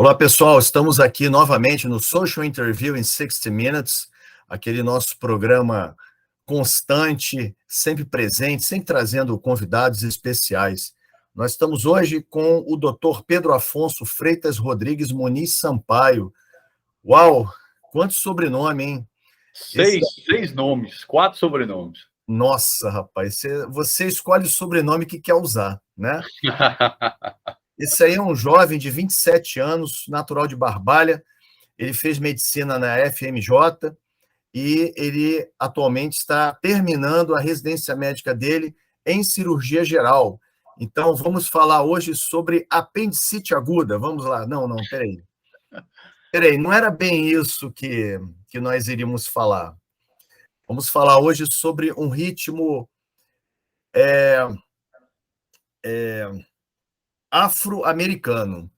Olá, pessoal. Estamos aqui novamente no Social Interview in 60 Minutes, aquele nosso programa constante, sempre presente, sempre trazendo convidados especiais. Nós estamos hoje com o Dr. Pedro Afonso Freitas Rodrigues Muniz Sampaio. Uau, quanto sobrenome, hein? Seis nomes, 4 sobrenomes. Nossa, rapaz, você escolhe o sobrenome que quer usar, né? Esse aí é um jovem de 27 anos, natural de Barbalha. Ele fez medicina na FMJ e ele atualmente está terminando a residência médica dele em cirurgia geral. Então, vamos falar hoje sobre apendicite aguda. Vamos lá. Não, peraí. Não era bem isso que nós iríamos falar. Vamos falar hoje sobre um ritmo afro-americano.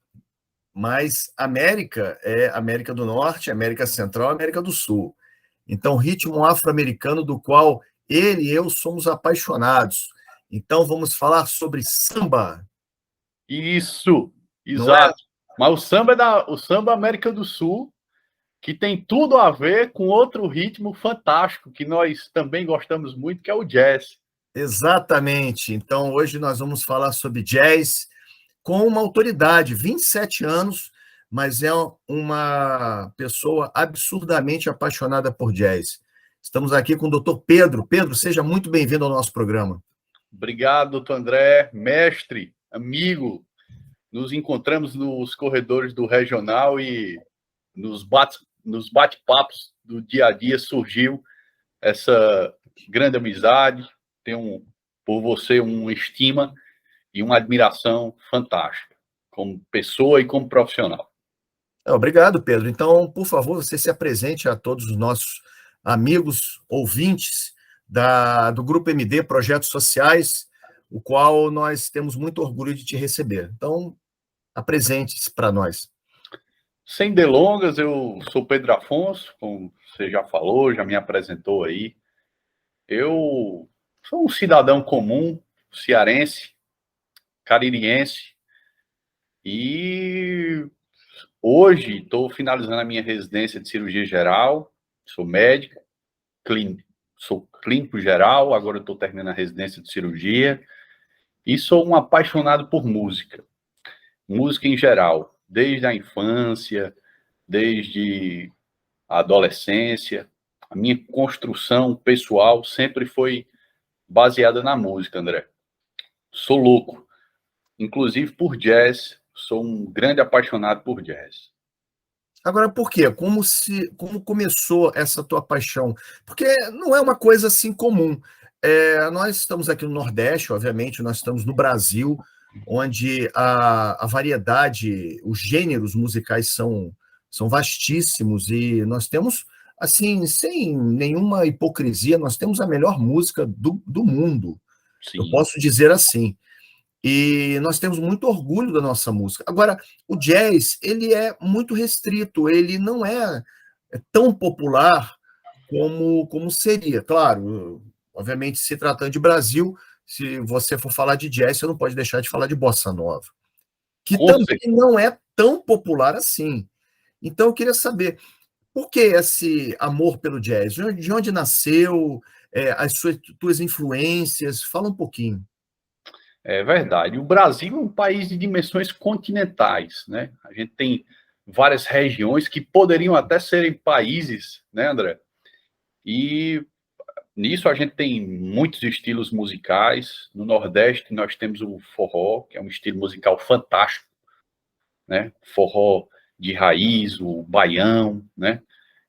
Mas América é América do Norte, América Central, América do Sul. Então, ritmo afro-americano do qual ele e eu somos apaixonados. Então, vamos falar sobre samba. Isso, Não é? exato. Mas o samba América do Sul, que tem tudo a ver com outro ritmo fantástico, que nós também gostamos muito, que é o jazz. Exatamente. Então, hoje nós vamos falar sobre jazz com uma autoridade, 27 anos, mas é uma pessoa absurdamente apaixonada por jazz. Estamos aqui com o doutor Pedro. Pedro, seja muito bem-vindo ao nosso programa. Obrigado, doutor André, mestre, amigo. Nos encontramos nos corredores do regional e nos bate-papos do dia a dia surgiu essa grande amizade. Tenho por você uma estima e uma admiração fantástica, como pessoa e como profissional. Obrigado, Pedro. Então, por favor, você se apresente a todos os nossos amigos, ouvintes do Grupo MD Projetos Sociais, o qual nós temos muito orgulho de te receber. Então, apresente-se para nós. Sem delongas, eu sou Pedro Afonso, como você já falou, já me apresentou aí. Eu sou um cidadão comum, cearense, caririense, e hoje estou finalizando a minha residência de cirurgia geral, sou médico, sou clínico geral, agora estou terminando a residência de cirurgia, e sou um apaixonado por música, música em geral, desde a infância, desde a adolescência. A minha construção pessoal sempre foi baseada na música, André. Sou louco, inclusive por jazz, sou um grande apaixonado por jazz. Agora, por quê? Como começou essa tua paixão? Porque não é uma coisa assim comum. Nós estamos aqui no Nordeste, obviamente, nós estamos no Brasil, onde a variedade, os gêneros musicais são vastíssimos e nós temos, assim, sem nenhuma hipocrisia, nós temos a melhor música do mundo. Sim. Eu posso dizer assim. E nós temos muito orgulho da nossa música. Agora, o jazz, ele é muito restrito, ele não é tão popular como seria. Claro, obviamente, se tratando de Brasil, se você for falar de jazz, você não pode deixar de falar de bossa nova, que também não é tão popular assim. Então, eu queria saber, por que esse amor pelo jazz? De onde nasceu? As tuas influências? Fala um pouquinho. É verdade. O Brasil é um país de dimensões continentais, né? A gente tem várias regiões que poderiam até serem países, né, André? E nisso a gente tem muitos estilos musicais. No Nordeste nós temos o forró, que é um estilo musical fantástico, né? Forró de raiz, o baião, né?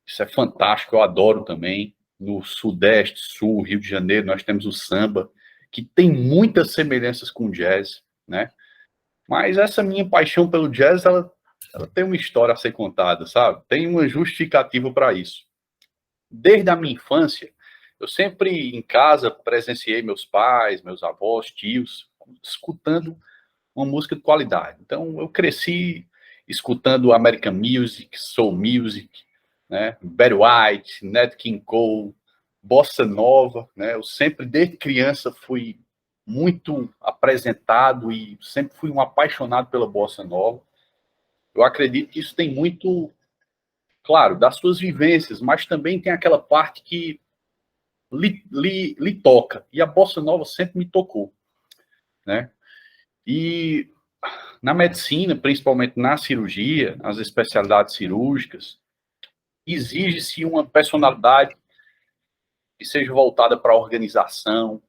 Isso é fantástico, eu adoro também. No Sudeste, Sul, Rio de Janeiro, nós temos o samba, que tem muitas semelhanças com o jazz, né? Mas essa minha paixão pelo jazz, ela tem uma história a ser contada, sabe? Tem uma justificativa para isso. Desde a minha infância, eu sempre em casa presenciei meus pais, meus avós, tios, escutando uma música de qualidade. Então, eu cresci escutando American Music, Soul Music, né? Barry White, Nat King Cole, Bossa Nova, né? Eu sempre, desde criança, fui muito apresentado e sempre fui um apaixonado pela Bossa Nova. Eu acredito que isso tem muito, claro, das suas vivências, mas também tem aquela parte que lhe toca. E a bossa nova sempre me tocou, né? E na medicina, principalmente na cirurgia, nas especialidades cirúrgicas, exige-se uma personalidade que seja voltada para a organização,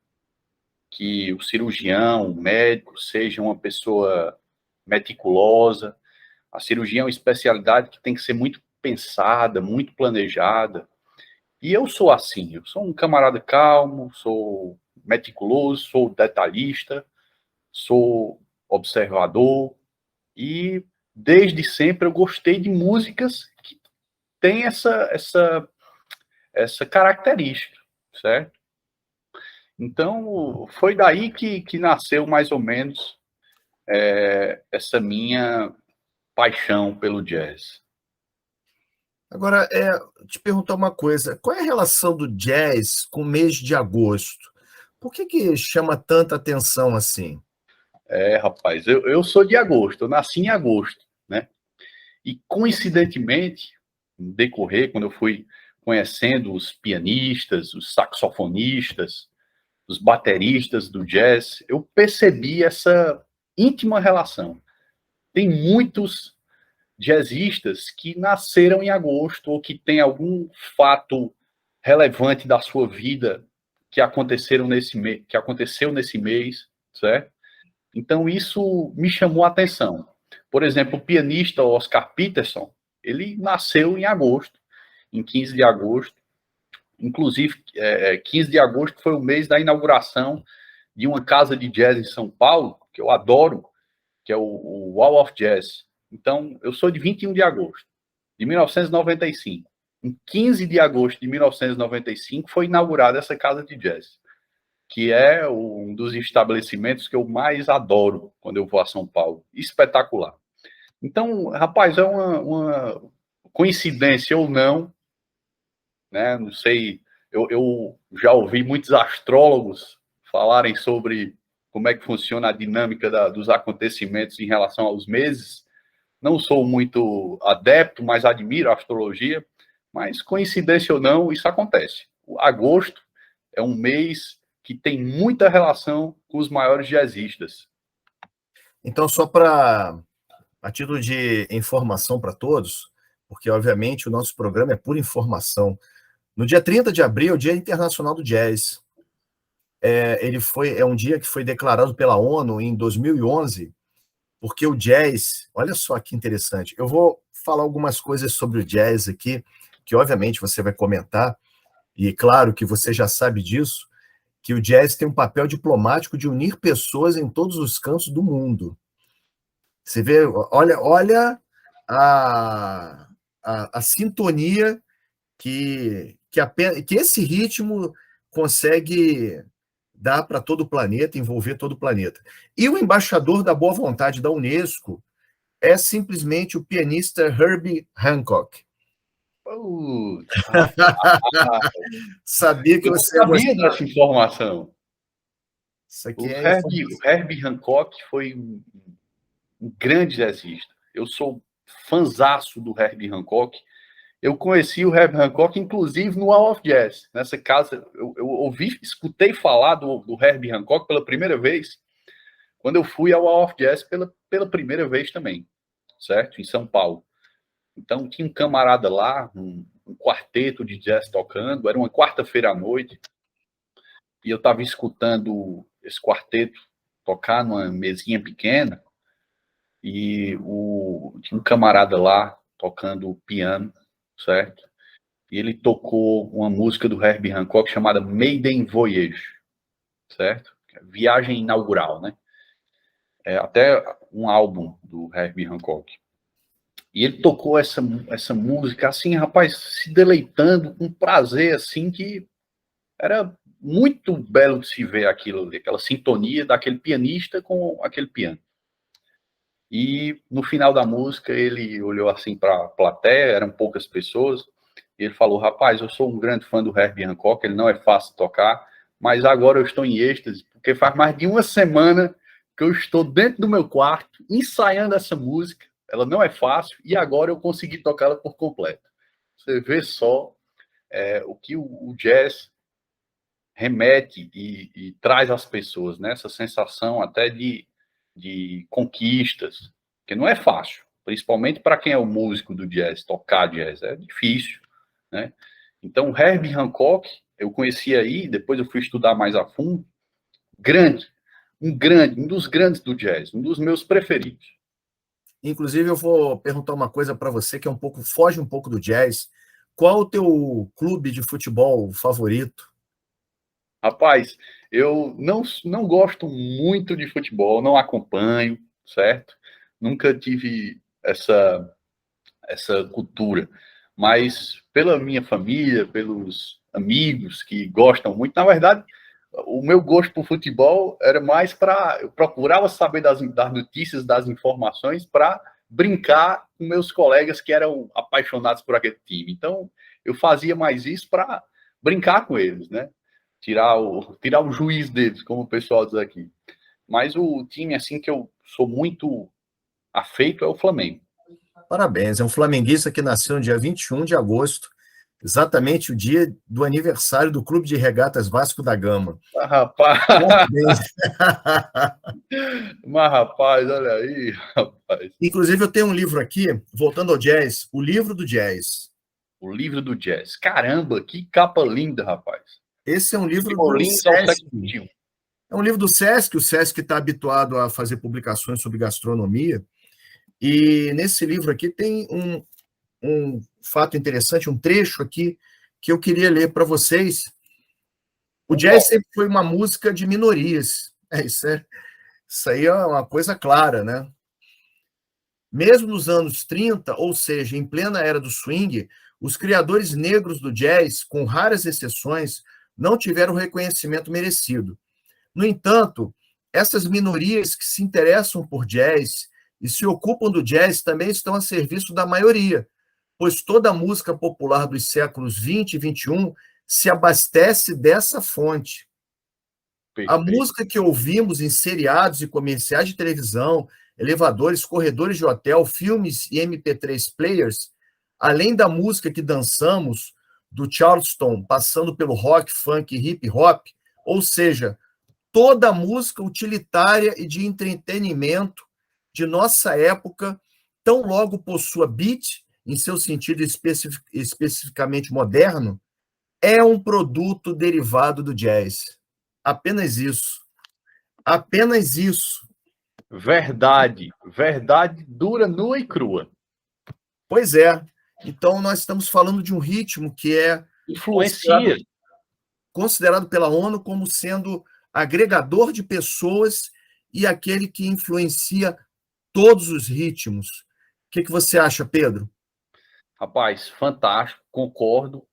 que o cirurgião, o médico, seja uma pessoa meticulosa. A cirurgia é uma especialidade que tem que ser muito pensada, muito planejada. E eu sou assim, eu sou um camarada calmo, sou meticuloso, sou detalhista, sou observador e desde sempre eu gostei de músicas que têm essa característica, certo? Então, foi daí que nasceu mais ou menos essa minha paixão pelo jazz. Agora, te perguntar uma coisa: qual é a relação do jazz com o mês de agosto? Por que chama tanta atenção assim? Rapaz, eu sou de agosto, eu nasci em agosto, né? E coincidentemente, no decorrer, quando eu fui conhecendo os pianistas, os saxofonistas, os bateristas do jazz, eu percebi essa íntima relação. Tem muitos jazzistas que nasceram em agosto ou que têm algum fato relevante da sua vida que aconteceu nesse mês, certo? Então isso me chamou a atenção. Por exemplo, o pianista Oscar Peterson, ele nasceu em agosto, em 15 de agosto. Inclusive, 15 de agosto foi o mês da inauguração de uma casa de jazz em São Paulo, que eu adoro, que é o Wall of Jazz. Então, eu sou de 21 de agosto de 1995. Em 15 de agosto de 1995 foi inaugurada essa casa de jazz, que é um dos estabelecimentos que eu mais adoro quando eu vou a São Paulo. Espetacular. Então, rapaz, é uma coincidência ou não, né? Não sei, eu já ouvi muitos astrólogos falarem sobre como é que funciona a dinâmica dos acontecimentos em relação aos meses. Não sou muito adepto, mas admiro a astrologia. Mas, coincidência ou não, isso acontece. O agosto é um mês que tem muita relação com os maiores jazzistas. Então, só para, a título de informação para todos, porque, obviamente, o nosso programa é pura informação. No dia 30 de abril, é o Dia Internacional do Jazz. É um dia que foi declarado pela ONU em 2011, porque o jazz, olha só que interessante, eu vou falar algumas coisas sobre o jazz aqui, que obviamente você vai comentar, e claro que você já sabe disso, que o jazz tem um papel diplomático de unir pessoas em todos os cantos do mundo. Você vê, olha a sintonia que esse ritmo consegue dar para todo o planeta, envolver todo o planeta. E o embaixador da boa vontade da Unesco é simplesmente o pianista Herbie Hancock. Sabia que eu você sabia dessa informação. Isso aqui o Herbie Hancock foi um grande jazzista. Eu sou fanzaço do Herbie Hancock. Eu conheci o Herbie Hancock, inclusive, no Wall of Jazz. Nessa casa, eu escutei falar do Herbie Hancock pela primeira vez, quando eu fui ao Wall of Jazz pela primeira vez também, certo? Em São Paulo. Então, tinha um camarada lá, um quarteto de jazz tocando, era uma quarta-feira à noite, e eu estava escutando esse quarteto tocar numa mesinha pequena, e tinha um camarada lá tocando piano, certo? E ele tocou uma música do Herbie Hancock chamada Maiden Voyage, certo? Viagem inaugural, né? É até um álbum do Herbie Hancock. E ele tocou essa música assim, rapaz, se deleitando com prazer, assim, que era muito belo de se ver aquilo ali, aquela sintonia daquele pianista com aquele piano. E no final da música ele olhou assim para a plateia, eram poucas pessoas, e ele falou: rapaz, eu sou um grande fã do Herbie Hancock, ele não é fácil tocar, mas agora eu estou em êxtase, porque faz mais de uma semana que eu estou dentro do meu quarto ensaiando essa música. ela não é fácil, e agora eu consegui tocá-la por completo. Você vê só o que o jazz remete e traz às pessoas, né? Essa sensação até de conquistas, que não é fácil, principalmente para quem é o músico do jazz, tocar jazz, é difícil, né? Então, Herbie Hancock, eu conheci aí, depois eu fui estudar mais a fundo, um dos grandes do jazz, um dos meus preferidos. Inclusive, eu vou perguntar uma coisa para você que é foge um pouco do jazz. Qual o teu clube de futebol favorito? Rapaz, eu não gosto muito de futebol, não acompanho, certo? Nunca tive essa cultura, mas pela minha família, pelos amigos que gostam muito, na verdade, o meu gosto por futebol era mais para. Eu procurava saber das notícias, das informações, para brincar com meus colegas que eram apaixonados por aquele time. Então, eu fazia mais isso para brincar com eles, né? Tirar o juiz deles, como o pessoal diz aqui. Mas o time, assim, que eu sou muito afeito é o Flamengo. Parabéns, é um flamenguista que nasceu no dia 21 de agosto, exatamente o dia do aniversário do Clube de Regatas Vasco da Gama. Ah, rapaz, Parabéns. olha aí, rapaz. Inclusive, eu tenho um livro aqui, voltando ao jazz, o livro do jazz. O livro do jazz. Caramba, que capa linda, rapaz. Esse é um livro De do Orleans ao Sesc. século XXI. É um livro do Sesc, o Sesc está habituado a fazer publicações sobre gastronomia, e nesse livro aqui tem um fato interessante, um trecho aqui que eu queria ler para vocês. O jazz sempre foi uma música de minorias. Isso aí é uma coisa clara, né? Mesmo nos anos 30, ou seja, em plena era do swing, os criadores negros do jazz, com raras exceções, não tiveram o reconhecimento merecido. No entanto, essas minorias que se interessam por jazz e se ocupam do jazz também estão a serviço da maioria, pois toda a música popular dos séculos 20 e 21 se abastece dessa fonte. A Perfeito. música que ouvimos em seriados e comerciais de televisão, elevadores, corredores de hotel, filmes e MP3 players, além da música que dançamos, do Charleston, passando pelo rock, funk e hip hop, ou seja, toda a música utilitária e de entretenimento de nossa época, tão logo possua beat, em seu sentido especificamente moderno, é um produto derivado do jazz. Apenas isso. Apenas isso. Verdade. Verdade dura, nua e crua. Pois é. Então, nós estamos falando de um ritmo que é Influencia. considerado pela ONU como sendo agregador de pessoas e aquele que influencia todos os ritmos. O que você acha, Pedro? Rapaz, fantástico, concordo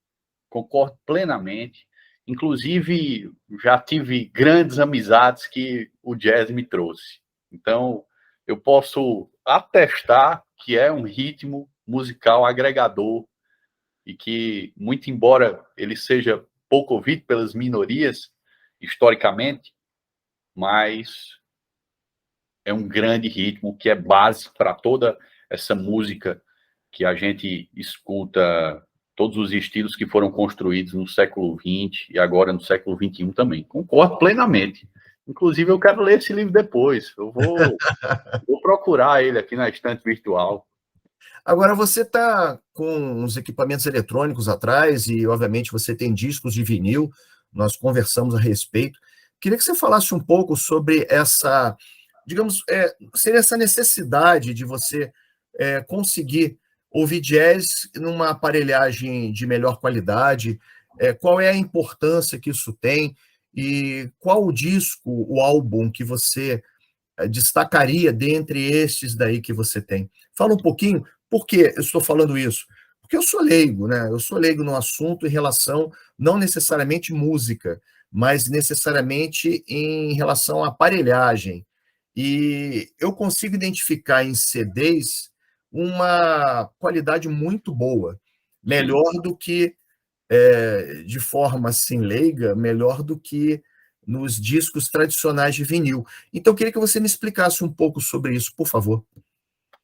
plenamente. Inclusive, já tive grandes amizades que o jazz me trouxe. Então, eu posso atestar que é um ritmo musical agregador e que, muito embora ele seja pouco ouvido pelas minorias, historicamente, mas é um grande ritmo que é base para toda essa música que a gente escuta, todos os estilos que foram construídos no século XX e agora no século XXI também. Concordo plenamente. Inclusive, eu quero ler esse livro depois. Eu vou procurar ele aqui na estante virtual. Agora, você está com uns equipamentos eletrônicos atrás e, obviamente, você tem discos de vinil, nós conversamos a respeito. Queria que você falasse um pouco sobre essa, digamos, seria essa necessidade de você conseguir ouvir jazz numa aparelhagem de melhor qualidade, qual é a importância que isso tem e qual o disco, o álbum que você destacaria dentre estes daí que você tem. Fala um pouquinho, por que eu estou falando isso? Porque eu sou leigo, né? Eu sou leigo no assunto em relação, não necessariamente música, mas necessariamente em relação à aparelhagem. E eu consigo identificar em CDs uma qualidade muito boa, Sim. melhor do que, de forma assim leiga, melhor do que nos discos tradicionais de vinil. Então, eu queria que você me explicasse um pouco sobre isso, por favor.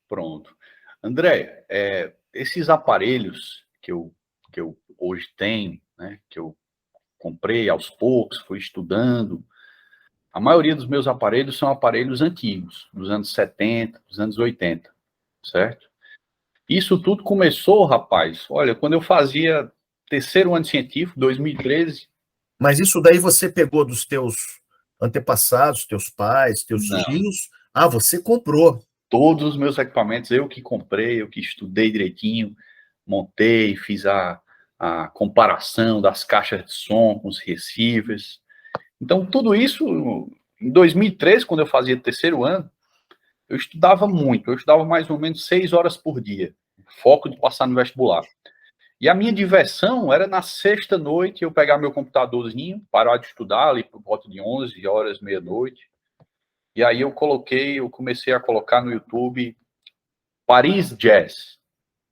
Pronto. André, esses aparelhos que eu hoje tenho, né, que eu comprei aos poucos, fui estudando, a maioria dos meus aparelhos são aparelhos antigos, dos anos 70, dos anos 80, certo? Isso tudo começou, rapaz, olha, quando eu fazia terceiro ano científico, 2013. Mas isso daí você pegou dos teus antepassados, teus pais, teus Não, tios? Ah, você comprou. todos os meus equipamentos eu que comprei, eu que estudei direitinho, montei, fiz a comparação das caixas de som com os receivers. Então, tudo isso, em 2013, quando eu fazia terceiro ano, eu estudava muito, eu estudava mais ou menos 6 horas por dia, foco de passar no vestibular. E a minha diversão era na sexta noite eu pegar meu computadorzinho, parar de estudar ali por volta de 11 horas, meia-noite, e aí eu comecei a colocar no YouTube Paris Jazz.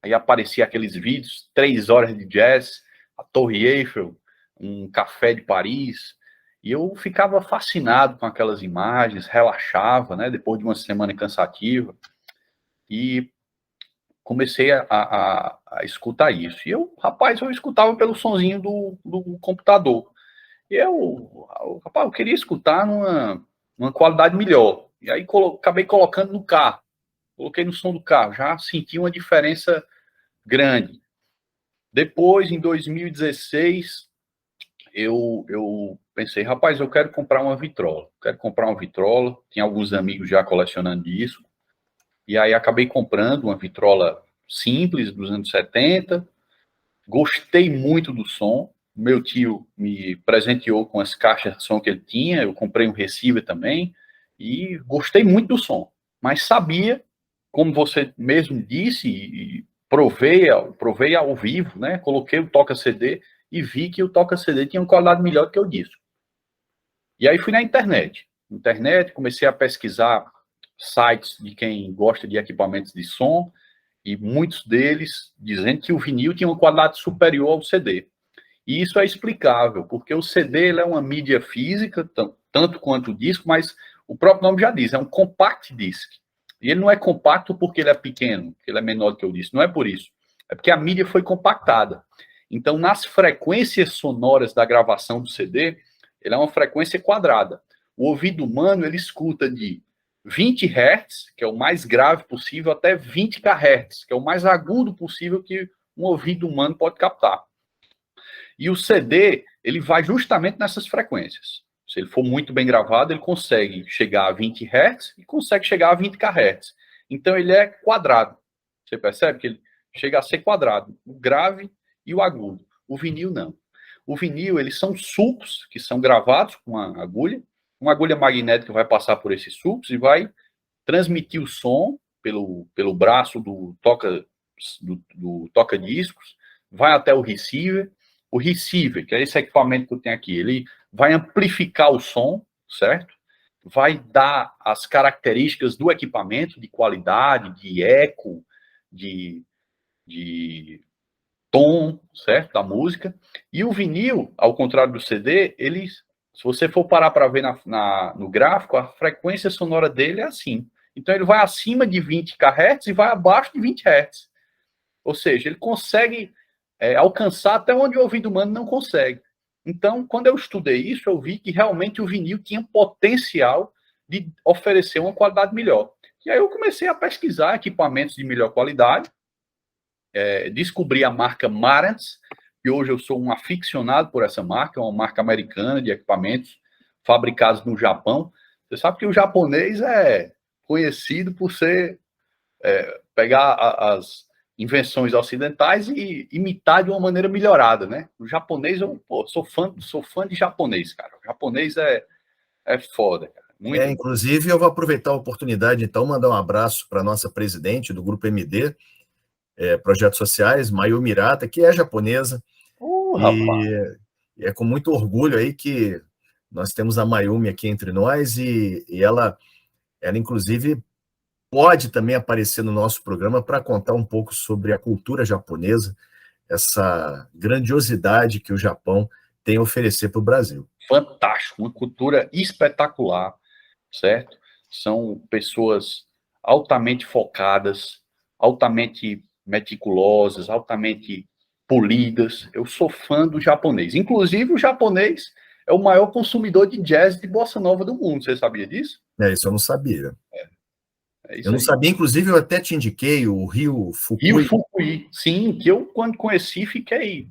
Aí aparecia aqueles vídeos, 3 horas de jazz, a Torre Eiffel, um café de Paris, e eu ficava fascinado com aquelas imagens, relaxava, né, depois de uma semana cansativa, e comecei a escutar isso. E eu, rapaz, eu escutava pelo sonzinho do computador. E rapaz, eu queria escutar numa qualidade melhor. E aí acabei colocando no carro. Coloquei no som do carro, já senti uma diferença grande. Depois, em 2016, eu pensei, rapaz, eu quero comprar uma vitrola. Quero comprar uma vitrola. Tinha alguns amigos já colecionando disco. E aí acabei comprando uma vitrola simples dos anos 70. Gostei muito do som. Meu tio me presenteou com as caixas de som que ele tinha. Eu comprei um receiver também. E gostei muito do som. Mas sabia, como você mesmo disse, e provei ao vivo, né? Coloquei o toca-CD e vi que o toca-CD tinha uma qualidade melhor do que o disco. E aí fui na internet. Comecei a pesquisar sites de quem gosta de equipamentos de som, e muitos deles dizendo que o vinil tinha uma qualidade superior ao CD. E isso é explicável, porque o CD ele é uma mídia física, tanto quanto o disco, mas o próprio nome já diz, é um compact disc. E ele não é compacto porque ele é pequeno, porque ele é menor do que o disco, não é por isso. É porque a mídia foi compactada. Então, nas frequências sonoras da gravação do CD, ele é uma frequência quadrada. O ouvido humano, ele escuta de 20 Hz, que é o mais grave possível, até 20 kHz, que é o mais agudo possível que um ouvido humano pode captar. E o CD, ele vai justamente nessas frequências. Se ele for muito bem gravado, ele consegue chegar a 20 Hz e consegue chegar a 20 kHz. Então, ele é quadrado. Você percebe que ele chega a ser quadrado, o grave e o agudo. O vinil, não. O vinil, eles são sulcos que são gravados com uma agulha magnética vai passar por esses sulcos e vai transmitir o som pelo braço do toca-discos, vai até o receiver, que é esse equipamento que eu tenho aqui, ele vai amplificar o som, certo? Vai dar as características do equipamento, de qualidade, de eco, de tom, certo? Da música. E o vinil, ao contrário do CD, ele, se você for parar para ver no gráfico, a frequência sonora dele é assim. Então ele vai acima de 20 kHz e vai abaixo de 20 Hz. Ou seja, ele consegue alcançar até onde o ouvido humano não consegue. Então, quando eu estudei isso, eu vi que realmente o vinil tinha potencial de oferecer uma qualidade melhor. E aí eu comecei a pesquisar equipamentos de melhor qualidade, descobri a marca Marantz, e hoje eu sou um aficionado por essa marca, uma marca americana de equipamentos fabricados no Japão. Você sabe que o japonês é conhecido por pegar as invenções ocidentais e imitar de uma maneira melhorada, né? O japonês, sou fã de japonês, cara. O japonês é foda, cara. Muito inclusive, eu vou aproveitar a oportunidade, então, mandar um abraço para a nossa presidente do Grupo MD, Projetos Sociais, Mayu Mirata, que é japonesa, e é com muito orgulho aí que nós temos a Mayumi aqui entre nós, e ela, inclusive, pode também aparecer no nosso programa para contar um pouco sobre a cultura japonesa, essa grandiosidade que o Japão tem a oferecer para o Brasil. Fantástico, uma cultura espetacular, certo? São pessoas altamente focadas, altamente meticulosas, altamente polidas. Eu sou fã do japonês. Inclusive, o japonês é o maior consumidor de jazz de bossa nova do mundo. Você sabia disso? Isso eu não sabia. É Eu isso não aí. sabia, inclusive, eu até te indiquei o Ryo Ryo Fukui, Fukui, sim, que eu, quando conheci, fiquei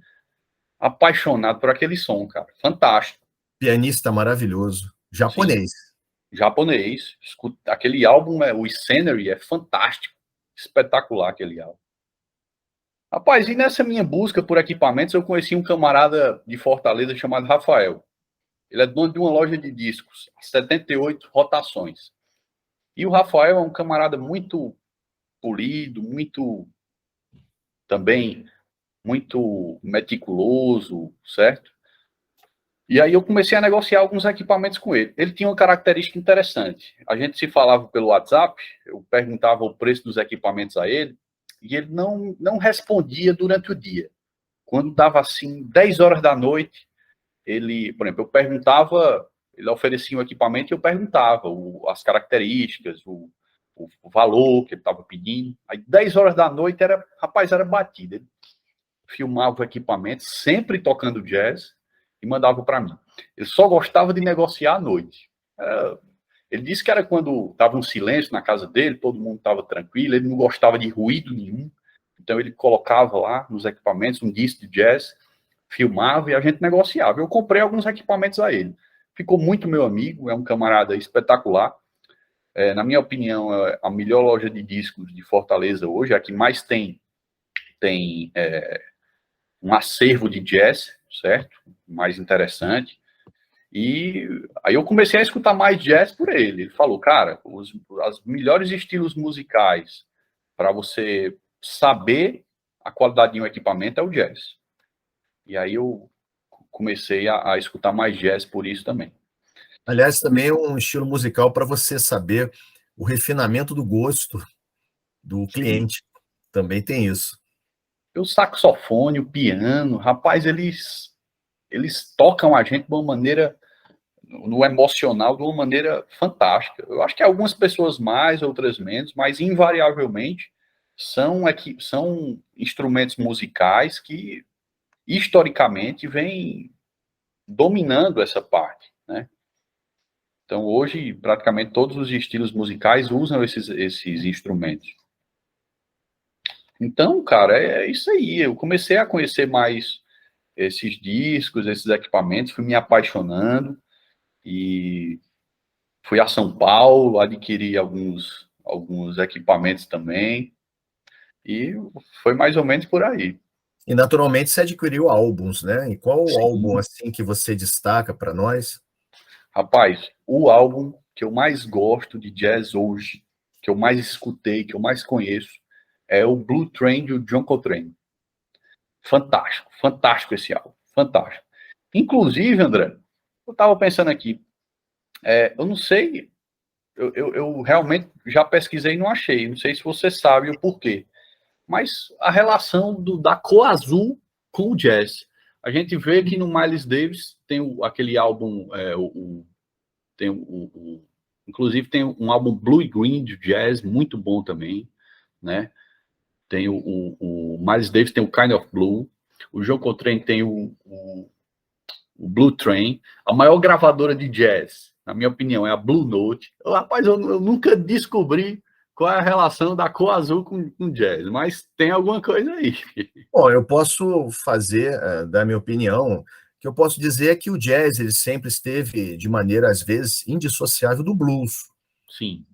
apaixonado por aquele som, cara. Fantástico. pianista maravilhoso, Sim, japonês. japonês. Escuta, aquele álbum, o Scenery, é fantástico. Espetacular aquele álbum. Rapaz, e nessa minha busca por equipamentos, eu conheci um camarada de Fortaleza chamado Rafael. Ele é dono de uma loja de discos, 78 rotações. E o Rafael é um camarada muito polido, muito também muito meticuloso, certo? E aí eu comecei a negociar alguns equipamentos com ele. Ele tinha uma característica interessante. A gente se falava pelo WhatsApp, eu perguntava o preço dos equipamentos a ele, e ele não respondia durante o dia. Quando dava assim 10 horas da noite, ele, por exemplo, eu perguntava, ele oferecia um equipamento e eu perguntava as características, o valor que ele estava pedindo. Aí 10 horas da noite era batida. Ele filmava o equipamento, sempre tocando jazz, e mandava para mim. Ele só gostava de negociar à noite. Ele disse que era quando estava um silêncio na casa dele, todo mundo estava tranquilo, ele não gostava de ruído nenhum. Então ele colocava lá nos equipamentos um disco de jazz, filmava e a gente negociava. Eu comprei alguns equipamentos a ele. Ficou muito meu amigo, é um camarada espetacular. Na minha opinião, é a melhor loja de discos de Fortaleza hoje, é a que mais tem um acervo de jazz, certo? Mais interessante. E aí eu comecei a escutar mais jazz por ele. Ele falou, cara, os melhores estilos musicais para você saber a qualidade de um equipamento é o jazz. E aí eu comecei a escutar mais jazz por isso também. Aliás, também é um estilo musical para você saber o refinamento do gosto do Sim. cliente. Também tem isso. O saxofone, o piano, rapaz, eles tocam a gente de uma maneira, no emocional, de uma maneira fantástica. Eu acho que algumas pessoas mais, outras menos, mas invariavelmente são instrumentos musicais que historicamente vêm dominando essa parte, né? Então hoje praticamente todos os estilos musicais usam esses instrumentos. Então, cara, é isso aí. Eu comecei a conhecer mais esses discos, esses equipamentos, fui me apaixonando e fui a São Paulo, adquiri alguns equipamentos também e foi mais ou menos por aí. E naturalmente você adquiriu álbuns, né? E qual álbum Sim. assim que você destaca para nós? Rapaz, o álbum que eu mais gosto de jazz hoje, que eu mais escutei, que eu mais conheço, é o Blue Train do John Coltrane. Fantástico, fantástico esse álbum, fantástico. Inclusive, André, eu estava pensando aqui, eu não sei, eu realmente já pesquisei e não achei, não sei se você sabe o porquê, mas a relação da cor azul com o jazz. A gente vê que no Miles Davis tem aquele álbum, tem inclusive tem um álbum Blue e Green de jazz, muito bom também, né? Tem o Miles Davis tem o Kind of Blue, o John Coltrane tem o Blue Train, a maior gravadora de jazz, na minha opinião, é a Blue Note. Rapaz, eu nunca descobri qual é a relação da cor azul com jazz, mas tem alguma coisa aí. Bom, eu posso fazer, da minha opinião, o que eu posso dizer é que o jazz ele sempre esteve de maneira, às vezes, indissociável do blues, Sim.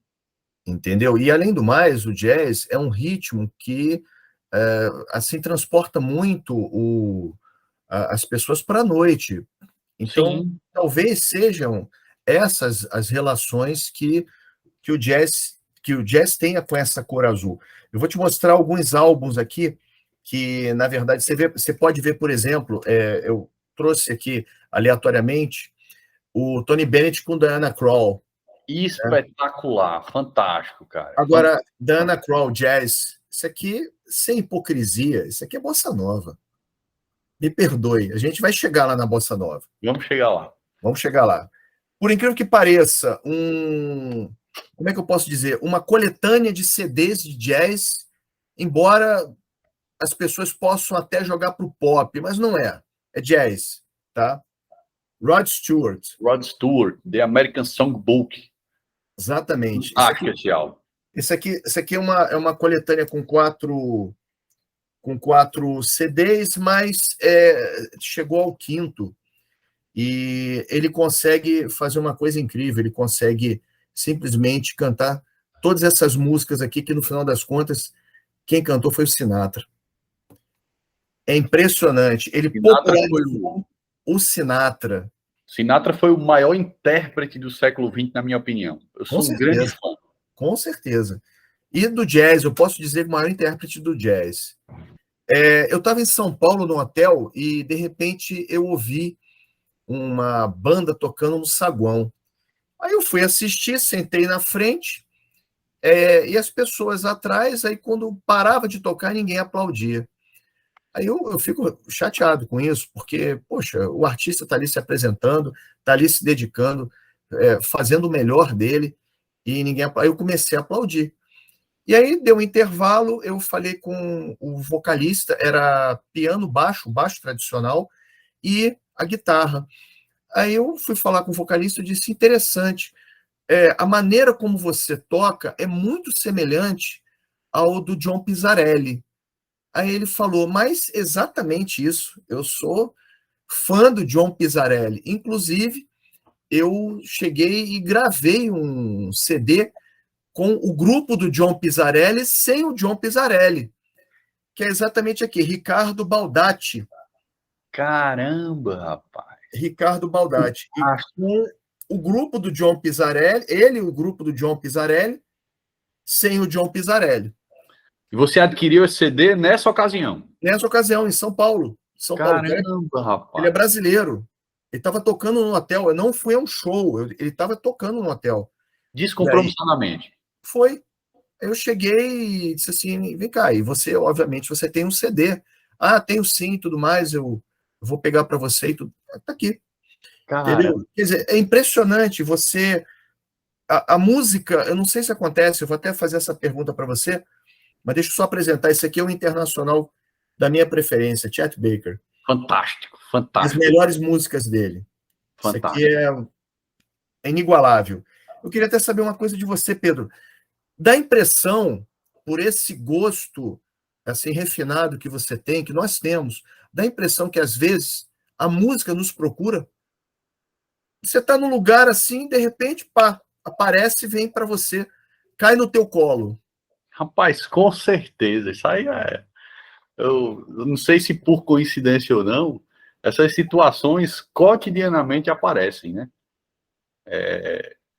entendeu? E, além do mais, o jazz é um ritmo que, assim, transporta muito as pessoas para a noite. Então, Sim. talvez sejam essas as relações que o jazz tenha com essa cor azul. Eu vou te mostrar alguns álbuns aqui que, na verdade, você pode ver, por exemplo, eu trouxe aqui aleatoriamente o Tony Bennett com Diana Krall. Espetacular, fantástico, cara. Agora, Diana Krall Jazz, isso aqui, sem hipocrisia, isso aqui é bossa nova. Me perdoe, a gente vai chegar lá na bossa nova. Vamos chegar lá. Vamos chegar lá. Por incrível que pareça, como é que eu posso dizer? Uma coletânea de CDs de jazz embora as pessoas possam até jogar para o pop, mas não é. É jazz, tá? Rod Stewart. Rod Stewart, The American Songbook. Exatamente. Esse aqui é uma coletânea com quatro CDs, mas chegou ao quinto. E ele consegue fazer uma coisa incrível, ele consegue simplesmente cantar todas essas músicas aqui, que no final das contas, quem cantou foi o Sinatra. É impressionante. Ele popularizou o Sinatra. Sinatra foi o maior intérprete do século XX, na minha opinião. Eu sou um grande fã. Com certeza. E do jazz, eu posso dizer o maior intérprete do jazz. Eu estava em São Paulo, no hotel, e de repente eu ouvi uma banda tocando no saguão. Aí eu fui assistir, sentei na frente, e as pessoas atrás, aí quando parava de tocar, ninguém aplaudia. Aí eu fico chateado com isso, porque, poxa, o artista está ali se apresentando, está ali se dedicando, fazendo o melhor dele, e ninguém. Aí eu comecei a aplaudir. E aí deu um intervalo, eu falei com o vocalista, era piano, baixo tradicional, e a guitarra. Aí eu fui falar com o vocalista e disse, interessante, a maneira como você toca é muito semelhante ao do John Pizzarelli. Aí ele falou, mas exatamente isso, eu sou fã do John Pizzarelli. Inclusive, eu cheguei e gravei um CD com o grupo do John Pizzarelli sem o John Pizzarelli, que é exatamente aqui, Ricardo Baldatti. Caramba, rapaz! Ricardo Baldatti. E com o grupo do John Pizzarelli, ele e o grupo do John Pizzarelli, sem o John Pizzarelli. E você adquiriu esse CD nessa ocasião? Nessa ocasião, em São Paulo. Caramba, rapaz! Ele é brasileiro. Ele estava tocando no hotel. Eu não fui a um show, ele estava tocando no hotel. Descompromissadamente. Foi. Eu cheguei e disse assim, vem cá, e você, obviamente, você tem um CD. Ah, tenho sim e tudo mais, eu vou pegar para você e tudo. Tá aqui. Entendeu? Quer dizer, é impressionante você... A música, eu não sei se acontece, eu vou até fazer essa pergunta para você, mas deixa eu só apresentar. Esse aqui é o internacional da minha preferência, Chet Baker. Fantástico. As melhores músicas dele. Fantástico. Isso aqui é inigualável. Eu queria até saber uma coisa de você, Pedro. Dá impressão, por esse gosto assim refinado que você tem, que nós temos, dá impressão que às vezes a música nos procura. Você está num lugar assim, de repente, pá, aparece e vem para você, cai no teu colo. Rapaz, com certeza. Isso aí eu não sei se por coincidência ou não, essas situações cotidianamente aparecem, né?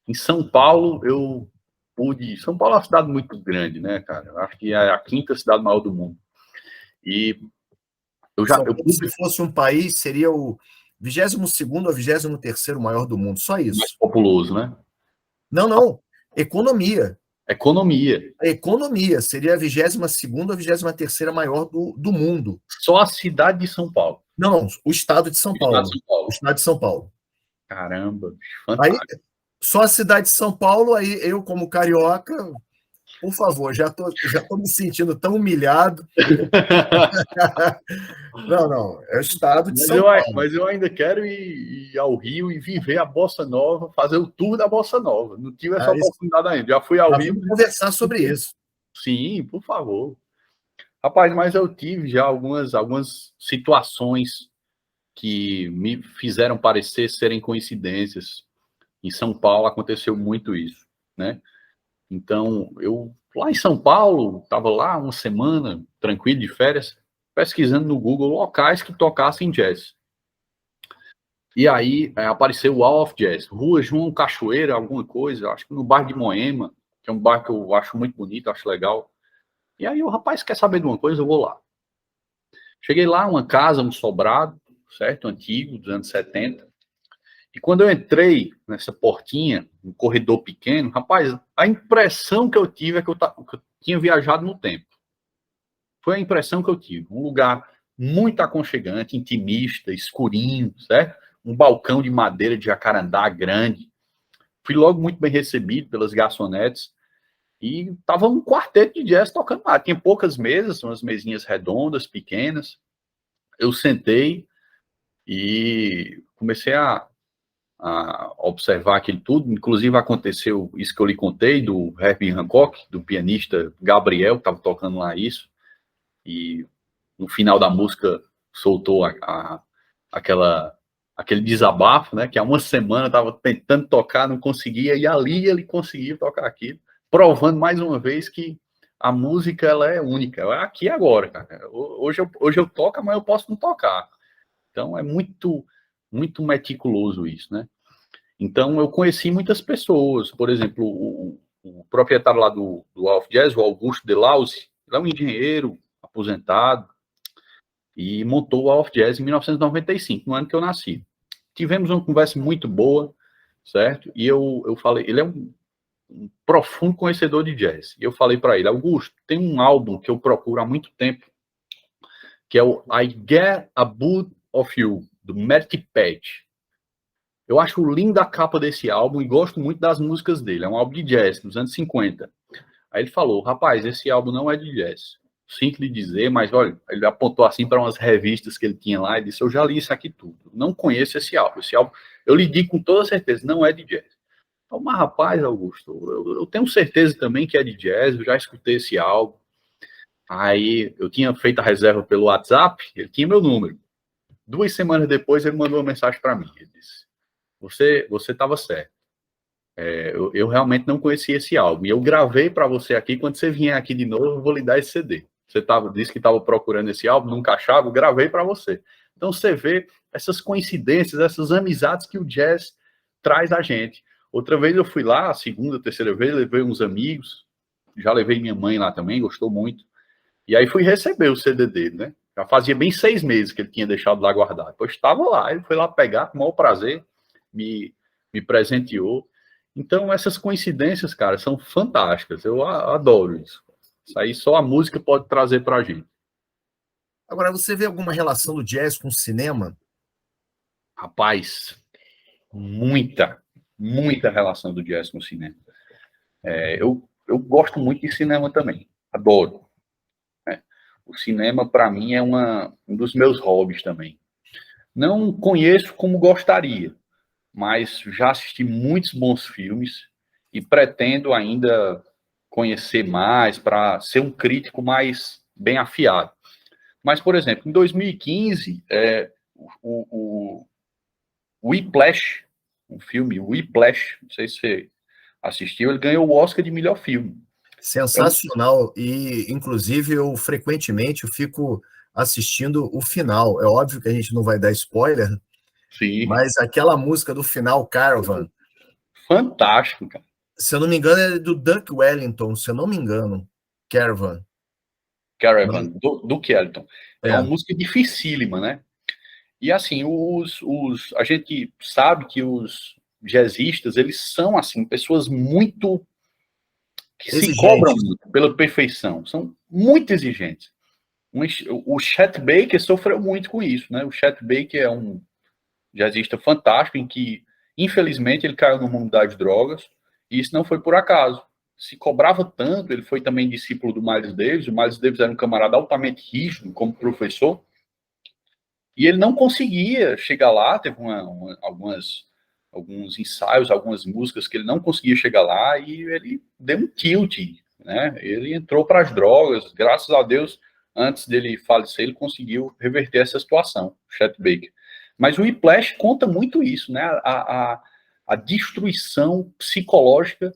Em São Paulo, eu pude... São Paulo é uma cidade muito grande, né, cara? Eu acho que é a quinta cidade maior do mundo. E se fosse um país, seria o 22º ou 23º maior do mundo, só isso. Mais populoso, né? Não. Economia. Economia. A economia seria a 22ª ou 23ª maior do mundo. Só a cidade de São Paulo. Não, o estado de São Paulo. O estado de São Paulo. Caramba, fantástico. Aí, só a cidade de São Paulo, aí eu, como carioca, por favor, já tô me sentindo tão humilhado. Não, é o estado de São Paulo. Mas eu ainda quero ir ao Rio e viver a Bossa Nova, fazer o tour da Bossa Nova. Não tive essa oportunidade ainda. Já fui ao Rio. Vamos conversar sobre isso. Sim, por favor. Rapaz, mas eu tive já algumas situações que me fizeram parecer serem coincidências. Em São Paulo aconteceu muito isso, né? Então, eu lá em São Paulo, estava lá uma semana, tranquilo, de férias, pesquisando no Google locais que tocassem jazz. E aí apareceu o Wall of Jazz, Rua João Cachoeira, alguma coisa, acho que no bairro de Moema, que é um bairro que eu acho muito bonito, acho legal. E aí o rapaz quer saber de uma coisa, eu vou lá. Cheguei lá, uma casa, um sobrado, certo? Antigo, dos anos 70. E quando eu entrei nessa portinha, um corredor pequeno, rapaz, a impressão que eu tive é que eu tinha viajado no tempo. Foi a impressão que eu tive. Um lugar muito aconchegante, intimista, escurinho, certo? Um balcão de madeira de jacarandá grande. Fui logo muito bem recebido pelas garçonetes. E tava um quarteto de jazz tocando lá. Tinha poucas mesas, umas mesinhas redondas, pequenas. Eu sentei e comecei a observar aquilo tudo. Inclusive aconteceu isso que eu lhe contei do Herbie Hancock, do pianista Gabriel, que estava tocando lá isso. E no final da música soltou aquele desabafo, né? Que há uma semana estava tentando tocar, não conseguia, e ali ele conseguiu tocar aquilo, provando mais uma vez que a música ela é única. É aqui e agora, cara. Hoje eu toco, mas eu posso não tocar. Então é muito meticuloso isso, né? Então eu conheci muitas pessoas, por exemplo, o proprietário lá do Alf Jazz, o Augusto de Lausi, ele é um engenheiro aposentado e montou o Alf Jazz em 1995, no ano que eu nasci. Tivemos uma conversa muito boa, certo? E eu falei, ele é um profundo conhecedor de jazz. E eu falei para ele, Augusto, tem um álbum que eu procuro há muito tempo, que é o I Get a Boot of You, do Matty Patch. Eu acho linda a capa desse álbum e gosto muito das músicas dele. É um álbum de jazz, dos anos 50. Aí ele falou, rapaz, esse álbum não é de jazz. Sinto lhe dizer, mas olha, ele apontou assim para umas revistas que ele tinha lá e disse, eu já li isso aqui tudo. Não conheço esse álbum. Esse álbum, eu lhe digo com toda certeza, não é de jazz. Então, mas rapaz, Augusto, eu tenho certeza também que é de jazz, eu já escutei esse álbum. Aí eu tinha feito a reserva pelo WhatsApp, ele tinha meu número. 2 semanas depois ele mandou uma mensagem para mim. Ele disse, você estava certo. Eu realmente não conhecia esse álbum. E eu gravei para você aqui. Quando você vier aqui de novo, eu vou lhe dar esse CD. Você disse que estava procurando esse álbum, nunca achava, eu gravei para você. Então você vê essas coincidências, essas amizades que o jazz traz a gente. Outra vez eu fui lá, a segunda, terceira vez, levei uns amigos, já levei minha mãe lá também, gostou muito. E aí fui receber o CD dele, né? Já fazia bem 6 meses que ele tinha deixado lá guardado. Depois estava lá, ele foi lá pegar com o maior prazer, me presenteou. Então, essas coincidências, cara, são fantásticas. Eu adoro isso. Isso aí só a música pode trazer pra gente. Agora, você vê alguma relação do jazz com o cinema? Rapaz, muita relação do jazz com o cinema. Eu gosto muito de cinema também. Adoro. Né? O cinema, para mim, é um dos meus hobbies também. Não conheço como gostaria, mas já assisti muitos bons filmes e pretendo ainda conhecer mais para ser um crítico mais bem afiado. Mas, por exemplo, em 2015, o Whiplash, um filme, Whiplash, não sei se você assistiu, ele ganhou o Oscar de melhor filme. Sensacional. E, inclusive, eu frequentemente fico assistindo o final. É óbvio que a gente não vai dar spoiler, Sim. Mas aquela música do final, Caravan. Fantástico, cara. Se eu não me engano, é do Duke Wellington, se eu não me engano. Caravan. Do Duke Ellington. É uma música dificílima, né? E assim, a gente sabe que os jazzistas, eles são assim, pessoas muito que se cobram muito pela perfeição, são muito exigentes. O Chet Baker sofreu muito com isso, né? O Chet Baker é um jazzista fantástico em que, infelizmente, ele caiu no mundo das drogas, e isso não foi por acaso. Se cobrava tanto, ele foi também discípulo do Miles Davis, o Miles Davis era um camarada altamente rígido como professor, e ele não conseguia chegar lá, teve alguns ensaios, algumas músicas que ele não conseguia chegar lá, e ele deu um tilt, né? Ele entrou para as drogas, graças a Deus, antes dele falecer, ele conseguiu reverter essa situação, Chet Baker. Mas o Whiplash conta muito isso, né? A destruição psicológica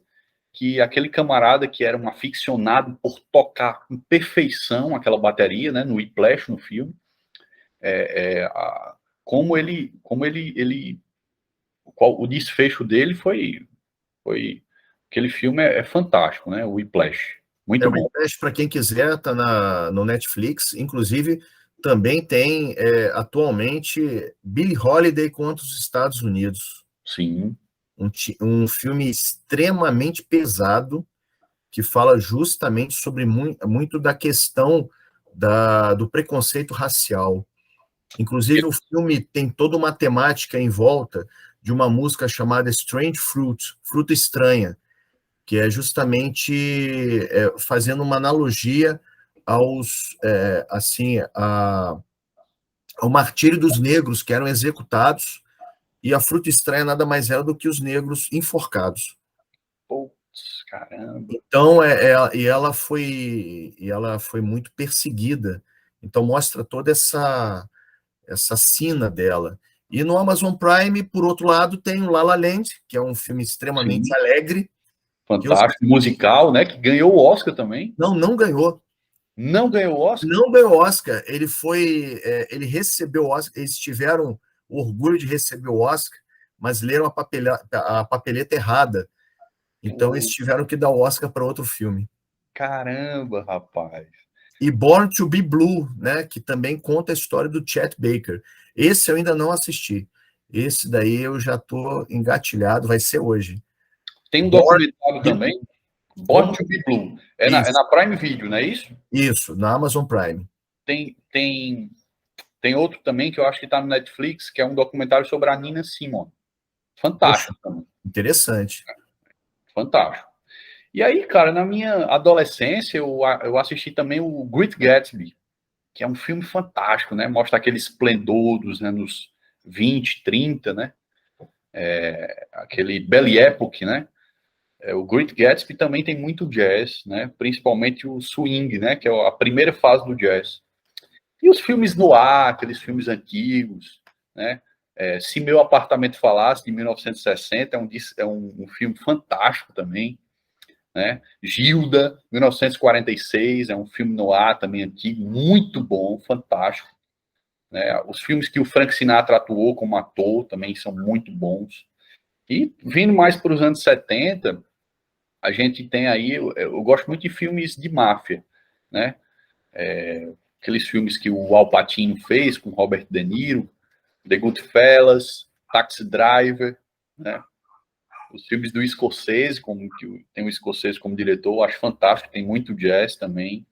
que aquele camarada que era um aficionado por tocar com perfeição aquela bateria, né? No Whiplash, no filme, o desfecho dele foi aquele filme é fantástico, né? O Whiplash, muito bom. O Whiplash, para quem quiser, está no Netflix. Inclusive, também tem atualmente Billie Holiday contra os Estados Unidos. Sim. Um filme extremamente pesado que fala justamente sobre muito da questão do preconceito racial. Inclusive, o filme tem toda uma temática em volta de uma música chamada Strange Fruit, Fruta Estranha, que é justamente fazendo uma analogia aos, assim, ao martírio dos negros que eram executados, e a fruta estranha nada mais era do que os negros enforcados. Putz, caramba. Então, e ela foi muito perseguida. Então, mostra toda essa sina dela. E no Amazon Prime, por outro lado, tem o La La Land, que é um filme extremamente Sim. alegre. Fantástico, musical, né? Que ganhou o Oscar também. Não ganhou. Não ganhou o Oscar? Não ganhou o Oscar. Ele recebeu o Oscar. Eles tiveram o orgulho de receber o Oscar, mas leram a papeleta errada. Então, eles tiveram que dar o Oscar para outro filme. Caramba, rapaz. E Born to Be Blue, né, que também conta a história do Chet Baker. Esse eu ainda não assisti. Esse daí eu já estou engatilhado, vai ser hoje. Tem um documentário também, Born to Be Blue. É na Prime Video, não é isso? Isso, na Amazon Prime. Tem outro também que eu acho que está no Netflix, que é um documentário sobre a Nina Simone. Fantástico. Poxa, interessante. Fantástico. E aí, cara, na minha adolescência, eu assisti também o Great Gatsby, que é um filme fantástico, né? Mostra aquele esplendor dos anos 20, 30, né? Aquele Belly Epoch, né? O Great Gatsby também tem muito jazz, né? Principalmente o swing, né? Que é a primeira fase do jazz. E os filmes noir, aqueles filmes antigos, né? Se Meu Apartamento Falasse, de 1960, é um filme fantástico também, né? Gilda, 1946, é um filme noir também antigo, muito bom, fantástico. Né? Os filmes que o Frank Sinatra atuou como ator também são muito bons. E vindo mais para os anos 70, a gente tem aí, eu gosto muito de filmes de máfia, né? Aqueles filmes que o Al Pacino fez com Robert De Niro, The Goodfellas, Taxi Driver, né? Os filmes do Scorsese, que tem o Scorsese como diretor, acho fantástico, tem muito jazz também.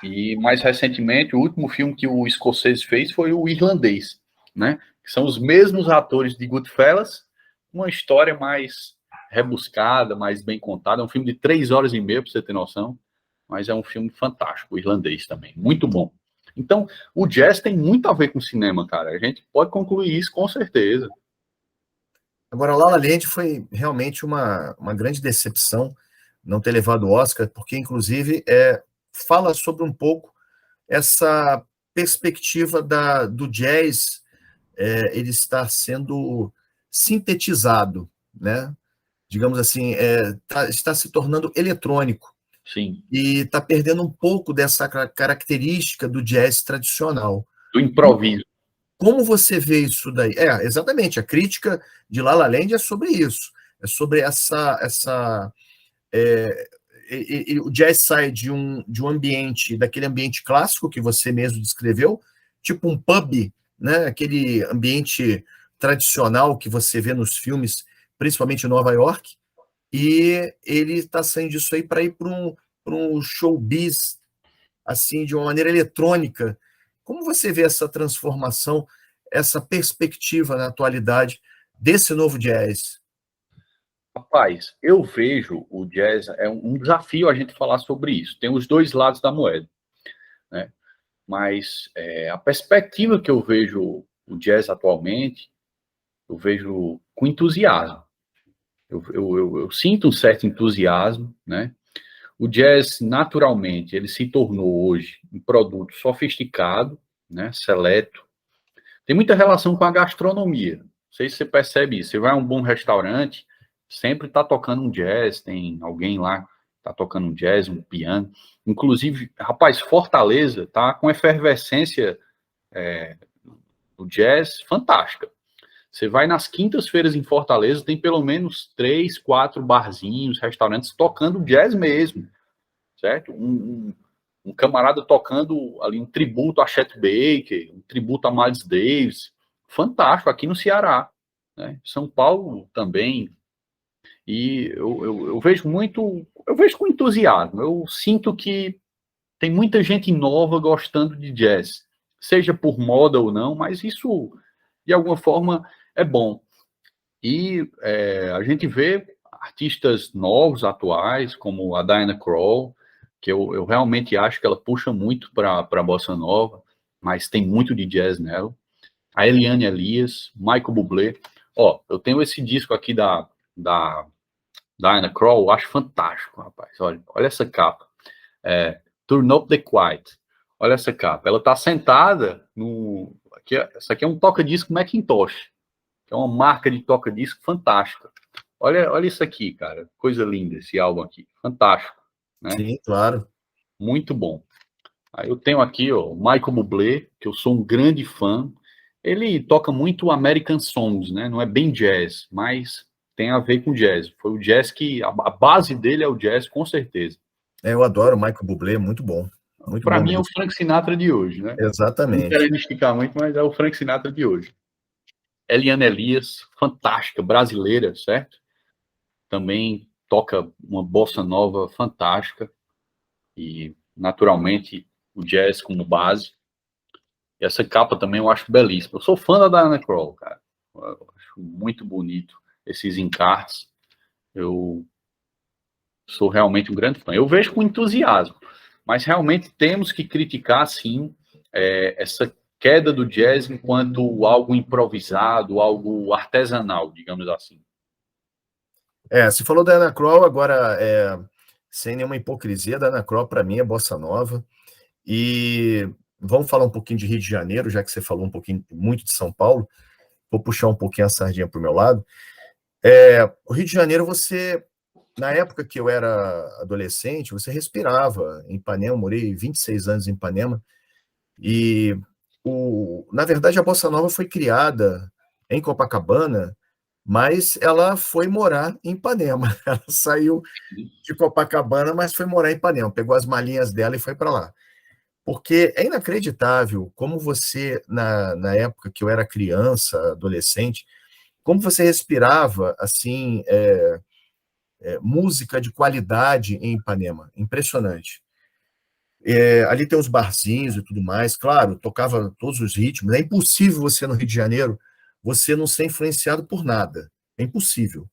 E mais recentemente, o último filme que o Scorsese fez foi o Irlandês, né? Que são os mesmos atores de Goodfellas, uma história mais rebuscada, mais bem contada. É um filme de 3 horas e meia, para você ter noção, mas é um filme fantástico, o Irlandês também, muito bom. Então, o jazz tem muito a ver com cinema, cara. A gente pode concluir isso com certeza. Agora, La La Land foi realmente uma grande decepção não ter levado o Oscar, porque, inclusive, fala sobre um pouco essa perspectiva do jazz, ele estar sendo sintetizado, né? Digamos assim, está se tornando eletrônico. Sim. E está perdendo um pouco dessa característica do jazz tradicional. Do improviso. Como você vê isso daí? Exatamente, a crítica de La La Land é sobre isso. É sobre o jazz sai de um ambiente, daquele ambiente clássico que você mesmo descreveu, tipo um pub, né? Aquele ambiente tradicional que você vê nos filmes, principalmente em Nova York, e ele está saindo disso aí para ir para um showbiz, assim, de uma maneira eletrônica. Como você vê essa transformação, essa perspectiva na atualidade desse novo jazz? Rapaz, eu vejo o jazz, é um desafio a gente falar sobre isso. Tem os dois lados da moeda, né? Mas a perspectiva que eu vejo o jazz atualmente, eu vejo com entusiasmo. Eu sinto um certo entusiasmo, né? O jazz, naturalmente, ele se tornou hoje um produto sofisticado, né? Seleto. Tem muita relação com a gastronomia. Não sei se você percebe isso. Você vai a um bom restaurante, sempre está tocando um jazz, tem alguém lá está tocando um jazz, um piano. Inclusive, rapaz, Fortaleza tá com efervescência do jazz fantástica. Você vai nas quintas-feiras em Fortaleza, tem pelo menos 3, 4 barzinhos, restaurantes tocando jazz mesmo, certo? Um camarada tocando ali um tributo a Chet Baker, um tributo a Miles Davis, fantástico, aqui no Ceará, né? São Paulo também. E eu vejo com entusiasmo. Eu sinto que tem muita gente nova gostando de jazz, seja por moda ou não, mas isso, de alguma forma, é bom. E a gente vê artistas novos, atuais, como a Diana Krall, que eu realmente acho que ela puxa muito para a bossa nova, mas tem muito de jazz nela. A Eliane Elias, Michael Bublé. Ó, eu tenho esse disco aqui da Diana Krall, eu acho fantástico, rapaz. Olha essa capa. Turn Up the Quiet. Olha essa capa. Ela tá sentada no... Essa aqui é um toca-disco Macintosh, que é uma marca de toca-disco fantástica. Olha isso aqui, cara. Coisa linda esse álbum aqui. Fantástico, né? Sim, claro. Muito bom. Aí eu tenho aqui, ó, o Michael Bublé, que eu sou um grande fã. Ele toca muito American Songs, né? Não é bem jazz, mas tem a ver com jazz. Foi o jazz que... A base dele é o jazz, com certeza. Eu adoro o Michael Bublé, muito bom. Muito Para bom mim é mesmo. o Frank Sinatra de hoje, né? Não Exatamente. quero esticar muito, mas é o Frank Sinatra de hoje. Eliane Elias, fantástica, brasileira, certo? Também toca uma bossa nova fantástica e, naturalmente, o jazz como base. E essa capa também eu acho belíssima. Eu sou fã da Diana Krall, cara. Eu acho muito bonito esses encartes. Eu sou realmente um grande fã. Eu vejo com entusiasmo, mas realmente temos que criticar, sim, essa queda do jazz enquanto algo improvisado, algo artesanal, digamos assim. Você falou da Ana Kroll, agora, sem nenhuma hipocrisia, da Ana Kroll, para mim, é bossa nova. E vamos falar um pouquinho de Rio de Janeiro, já que você falou um pouquinho muito de São Paulo. Vou puxar um pouquinho a sardinha para o meu lado. O Rio de Janeiro, na época que eu era adolescente, você respirava em Ipanema. Eu morei 26 anos em Ipanema. E, na verdade, a bossa nova foi criada em Copacabana, mas ela foi morar em Ipanema. Ela saiu de Copacabana, mas foi morar em Ipanema. Pegou as malinhas dela e foi para lá. Porque é inacreditável como você, na época que eu era criança, adolescente, como você respirava assim música de qualidade em Ipanema. Impressionante. Ali tem os barzinhos e tudo mais, claro, tocava todos os ritmos. É impossível você, no Rio de Janeiro, você não ser influenciado por nada. É impossível.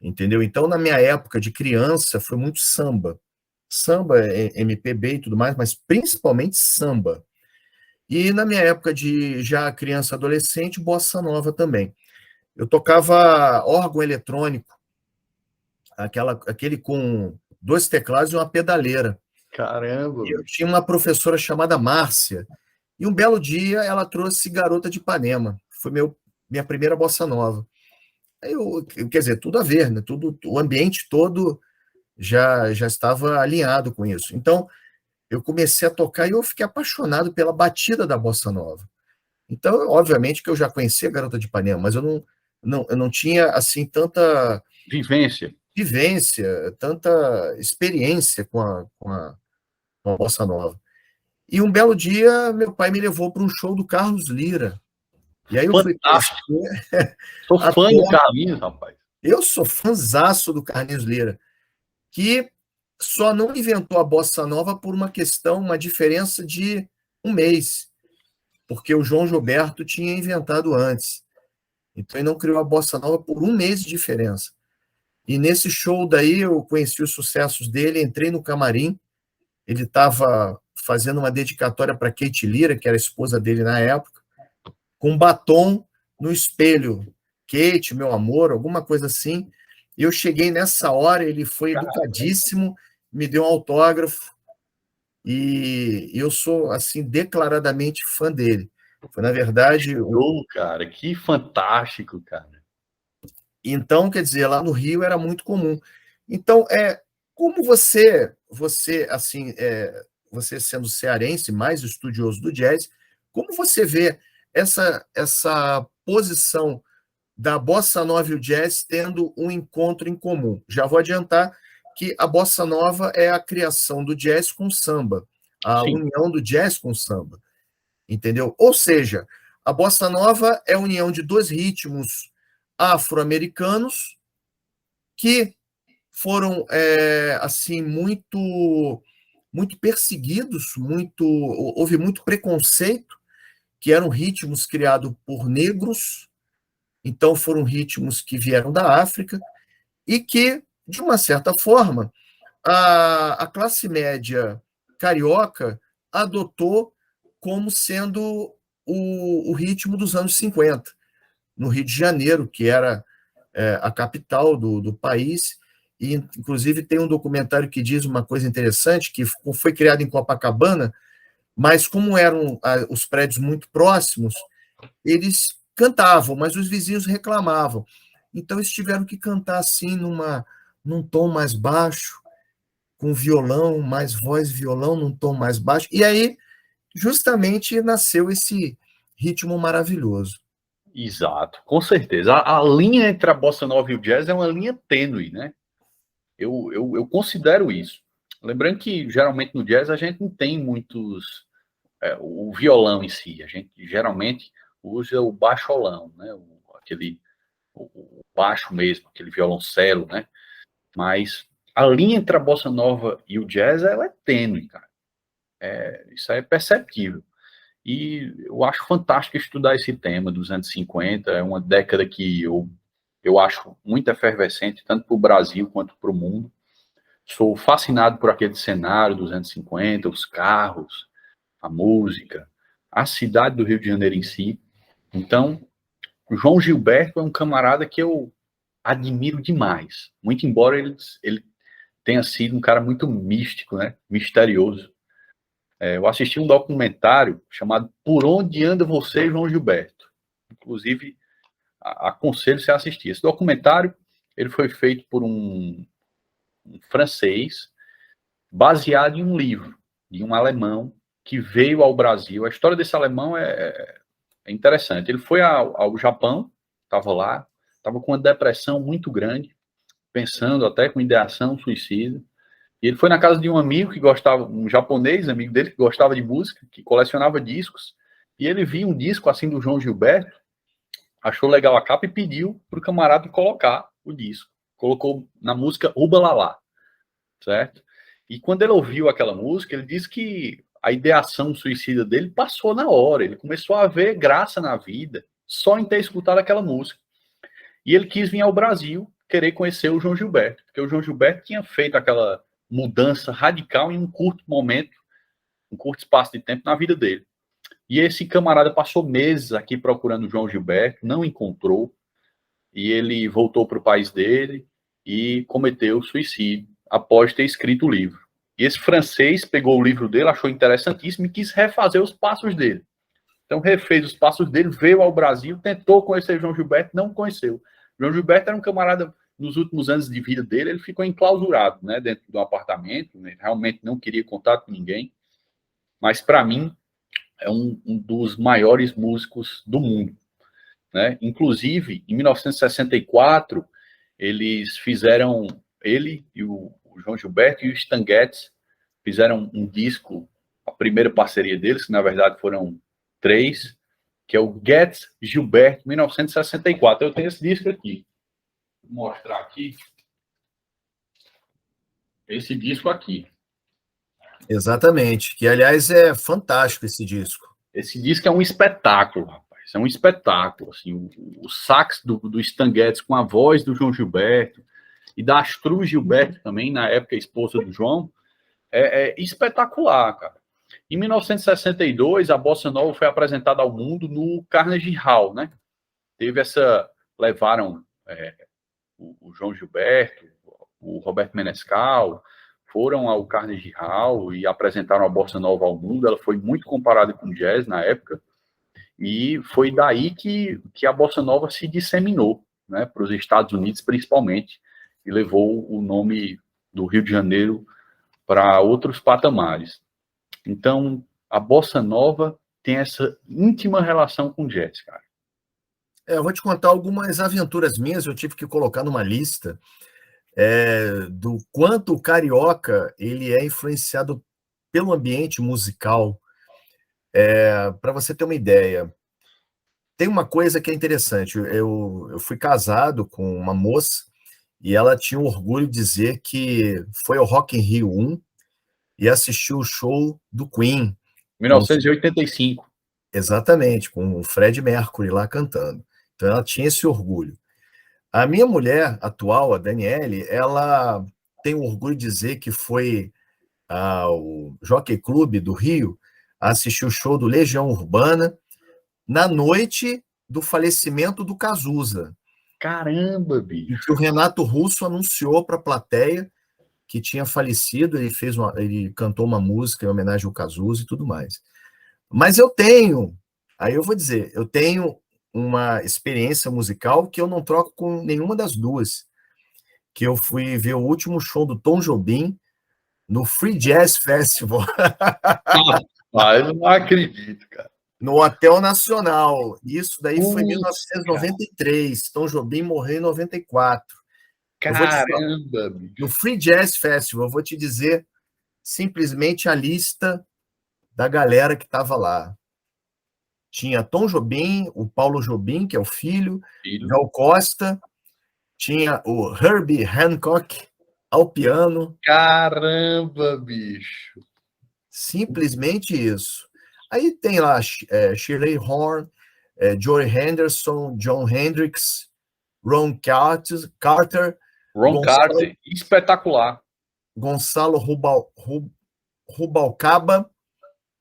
Entendeu? Então, na minha época de criança, foi muito samba. Samba, MPB e tudo mais, mas principalmente samba. E na minha época de já criança adolescente, bossa nova também. Eu tocava órgão eletrônico, aquele com 2 teclados e uma pedaleira. Caramba, E eu bicho. tinha uma professora chamada Márcia, e um belo dia ela trouxe Garota de Ipanema. Foi minha primeira bossa nova. Quer dizer, tudo a ver, né? O ambiente todo já estava alinhado com isso. Então, eu comecei a tocar e eu fiquei apaixonado pela batida da bossa nova. Então, obviamente que eu já conhecia a Garota de Ipanema, mas eu não tinha assim tanta Vivência. vivência, tanta experiência com a bossa nova. E um belo dia, meu pai me levou para um show do Carlos Lira. E aí eu fui Fantástico. conhecer Sou a fã do toca. Carlinhos, rapaz. Eu sou fãzaço do Carlos Lira, que só não inventou a bossa nova por uma diferença de um mês, porque o João Gilberto tinha inventado antes. Então ele não criou a bossa nova por um mês de diferença. E nesse show daí eu conheci os sucessos dele, entrei no camarim, ele estava fazendo uma dedicatória para Kate Lira, que era a esposa dele na época, com um batom no espelho. Kate, meu amor, alguma coisa assim. E eu cheguei nessa hora, ele foi educadíssimo, me deu um autógrafo, e eu sou, assim, declaradamente fã dele. Foi, na verdade, Cara, que fantástico, cara. então, quer dizer, lá no Rio era muito comum. Então, como assim, você sendo cearense, mais estudioso do jazz, como você vê essa posição da bossa nova e o jazz tendo um encontro em comum? Já vou adiantar que a bossa nova é a criação do jazz com samba, a Sim. união do jazz com samba, entendeu? Ou seja, a bossa nova é a união de 2 ritmos afro-americanos que foram assim muito perseguidos, houve muito preconceito, que eram ritmos criados por negros, então foram ritmos que vieram da África, e que, de uma certa forma, a classe média carioca adotou como sendo o ritmo dos anos 50, no Rio de Janeiro, que era a capital do país, e inclusive tem um documentário que diz uma coisa interessante, que foi criado em Copacabana, mas como eram os prédios muito próximos, eles cantavam, mas os vizinhos reclamavam. Então eles tiveram que cantar assim num tom mais baixo, com violão, mais voz, violão, num tom mais baixo. E aí, justamente, nasceu esse ritmo maravilhoso. Exato, com certeza. A linha entre a bossa nova e o jazz é uma linha tênue, né? Eu considero isso. Lembrando que, geralmente, no jazz a gente não tem muitos... o violão em si. A gente, geralmente, usa o baixolão, né? O baixo mesmo, aquele violoncelo, né? Mas a linha entre a bossa nova e o jazz, ela é tênue, cara. Isso aí é perceptível. E eu acho fantástico estudar esse tema dos anos 50. É uma década que eu acho muito efervescente, tanto para o Brasil quanto para o mundo. Sou fascinado por aquele cenário dos anos 50, os carros, a música, a cidade do Rio de Janeiro em si. Então, o João Gilberto é um camarada que eu admiro demais. Muito embora ele tenha sido um cara muito místico, né? Misterioso. Eu assisti um documentário chamado Por Onde Anda Você, João Gilberto. Inclusive, aconselho você a assistir. Esse documentário ele foi feito por um francês, baseado em um livro de um alemão que veio ao Brasil. A história desse alemão é interessante. Ele foi ao Japão, estava lá, estava com uma depressão muito grande, pensando até com ideação suicida. E ele foi na casa de um amigo que gostava, um japonês, amigo dele, que gostava de música, que colecionava discos, e ele viu um disco assim do João Gilberto, achou legal a capa e pediu para o camarada colocar o disco. Colocou na música Uba Lalá, certo? E quando ele ouviu aquela música, ele disse que a ideação suicida dele passou na hora, ele começou a ver graça na vida, só em ter escutado aquela música. E ele quis vir ao Brasil, querer conhecer o João Gilberto, porque o João Gilberto tinha feito aquela mudança radical em um curto momento, um curto espaço de tempo na vida dele. E esse camarada passou meses aqui procurando o João Gilberto, não encontrou, e ele voltou para o país dele e cometeu suicídio após ter escrito o livro. E esse francês pegou o livro dele, achou interessantíssimo e quis refazer os passos dele. Então refez os passos dele, veio ao Brasil, tentou conhecer João Gilberto, não conheceu. João Gilberto era um camarada, nos últimos anos de vida dele, ele ficou enclausurado, né, dentro do apartamento, né, realmente não queria contato com ninguém, mas para mim é um dos maiores músicos do mundo, né? Inclusive, em 1964, eles fizeram, ele e o João Gilberto e o Stan Getz fizeram um disco, a primeira parceria deles, que na verdade foram 3, que é o Getz Gilberto 1964. Eu tenho esse disco aqui. Vou mostrar aqui. Esse disco aqui. Exatamente, que aliás é fantástico esse disco. Esse disco é um espetáculo, rapaz. É um espetáculo. Assim, o sax do Stan Getz com a voz do João Gilberto e da Astruz Gilberto também, na época esposa do João, é espetacular, cara. Em 1962, a Bossa Nova foi apresentada ao mundo no Carnegie Hall, né? Levaram o João Gilberto, o Roberto Menescal, foram ao Carnegie Hall e apresentaram a Bossa Nova ao mundo. Ela foi muito comparada com jazz na época, e foi daí que a Bossa Nova se disseminou, né, para os Estados Unidos principalmente, e levou o nome do Rio de Janeiro para outros patamares. Então, a Bossa Nova tem essa íntima relação com jazz, cara. Eu vou te contar algumas aventuras minhas, eu tive que colocar numa lista do quanto o carioca ele é influenciado pelo ambiente musical. Para você ter uma ideia, tem uma coisa que é interessante. Eu fui casado com uma moça e ela tinha o orgulho de dizer que foi ao Rock in Rio 1 e assistiu o show do Queen. 1985. Exatamente, com o Fred Mercury lá cantando. Então ela tinha esse orgulho. A minha mulher atual, a Daniele, ela tem o orgulho de dizer que foi ao Jockey Club do Rio assistir o show do Legião Urbana na noite do falecimento do Cazuza. Caramba, Em bicho. que o Renato Russo anunciou para a plateia que tinha falecido, ele cantou uma música em homenagem ao Cazuza e tudo mais. Mas aí eu vou dizer, eu tenho uma experiência musical que eu não troco com nenhuma das duas, que eu fui ver o último show do Tom Jobim no Free Jazz Festival. Eu não acredito, cara. No Hotel Nacional. Isso daí foi em Putz, 1993. Tom Jobim morreu em 94. Eu vou te falar, caramba, no bicho. Free Jazz Festival, eu vou te dizer simplesmente a lista da galera que estava lá. Tinha Tom Jobim, o Paulo Jobim, que é o filho, Filho. Gal Costa, tinha o Herbie Hancock ao piano, Caramba, bicho. simplesmente isso. Aí tem lá Shirley Horn, Joey Henderson, John Hendricks, Ron Carter, Ron Carter, espetacular. Gonçalo Rubalcaba,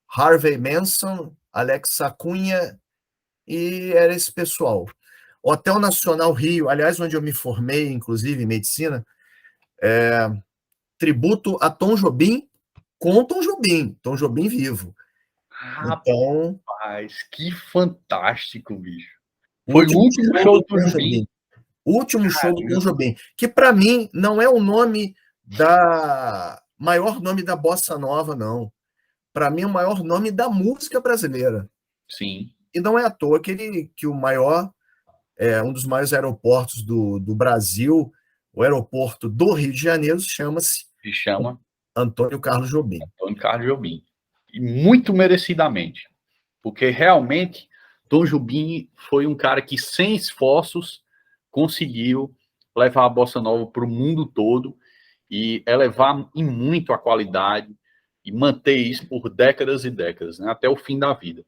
Harvey Manson, Alex Cunha, e era esse pessoal. O Hotel Nacional Rio, aliás, onde eu me formei, inclusive, em medicina, tributo a Tom Jobim com Tom Jobim vivo. Então, Rapaz, que fantástico, bicho. o Foi o último último show show do do Tom Jobim. Jobim. O último show do Tom Jobim, que para mim não é o nome maior nome da bossa nova, não. Para mim, é o maior nome da música brasileira. Sim. E não é à toa que o maior, um dos maiores aeroportos do Brasil, o aeroporto do Rio de Janeiro, chama-se Se chama Antônio Carlos Jobim. Antônio Carlos Jobim. E muito merecidamente. Porque realmente Tom Jobim foi um cara que, sem esforços, conseguiu levar a bossa nova para o mundo todo e elevar em muito a qualidade e manter isso por décadas e décadas, né, até o fim da vida.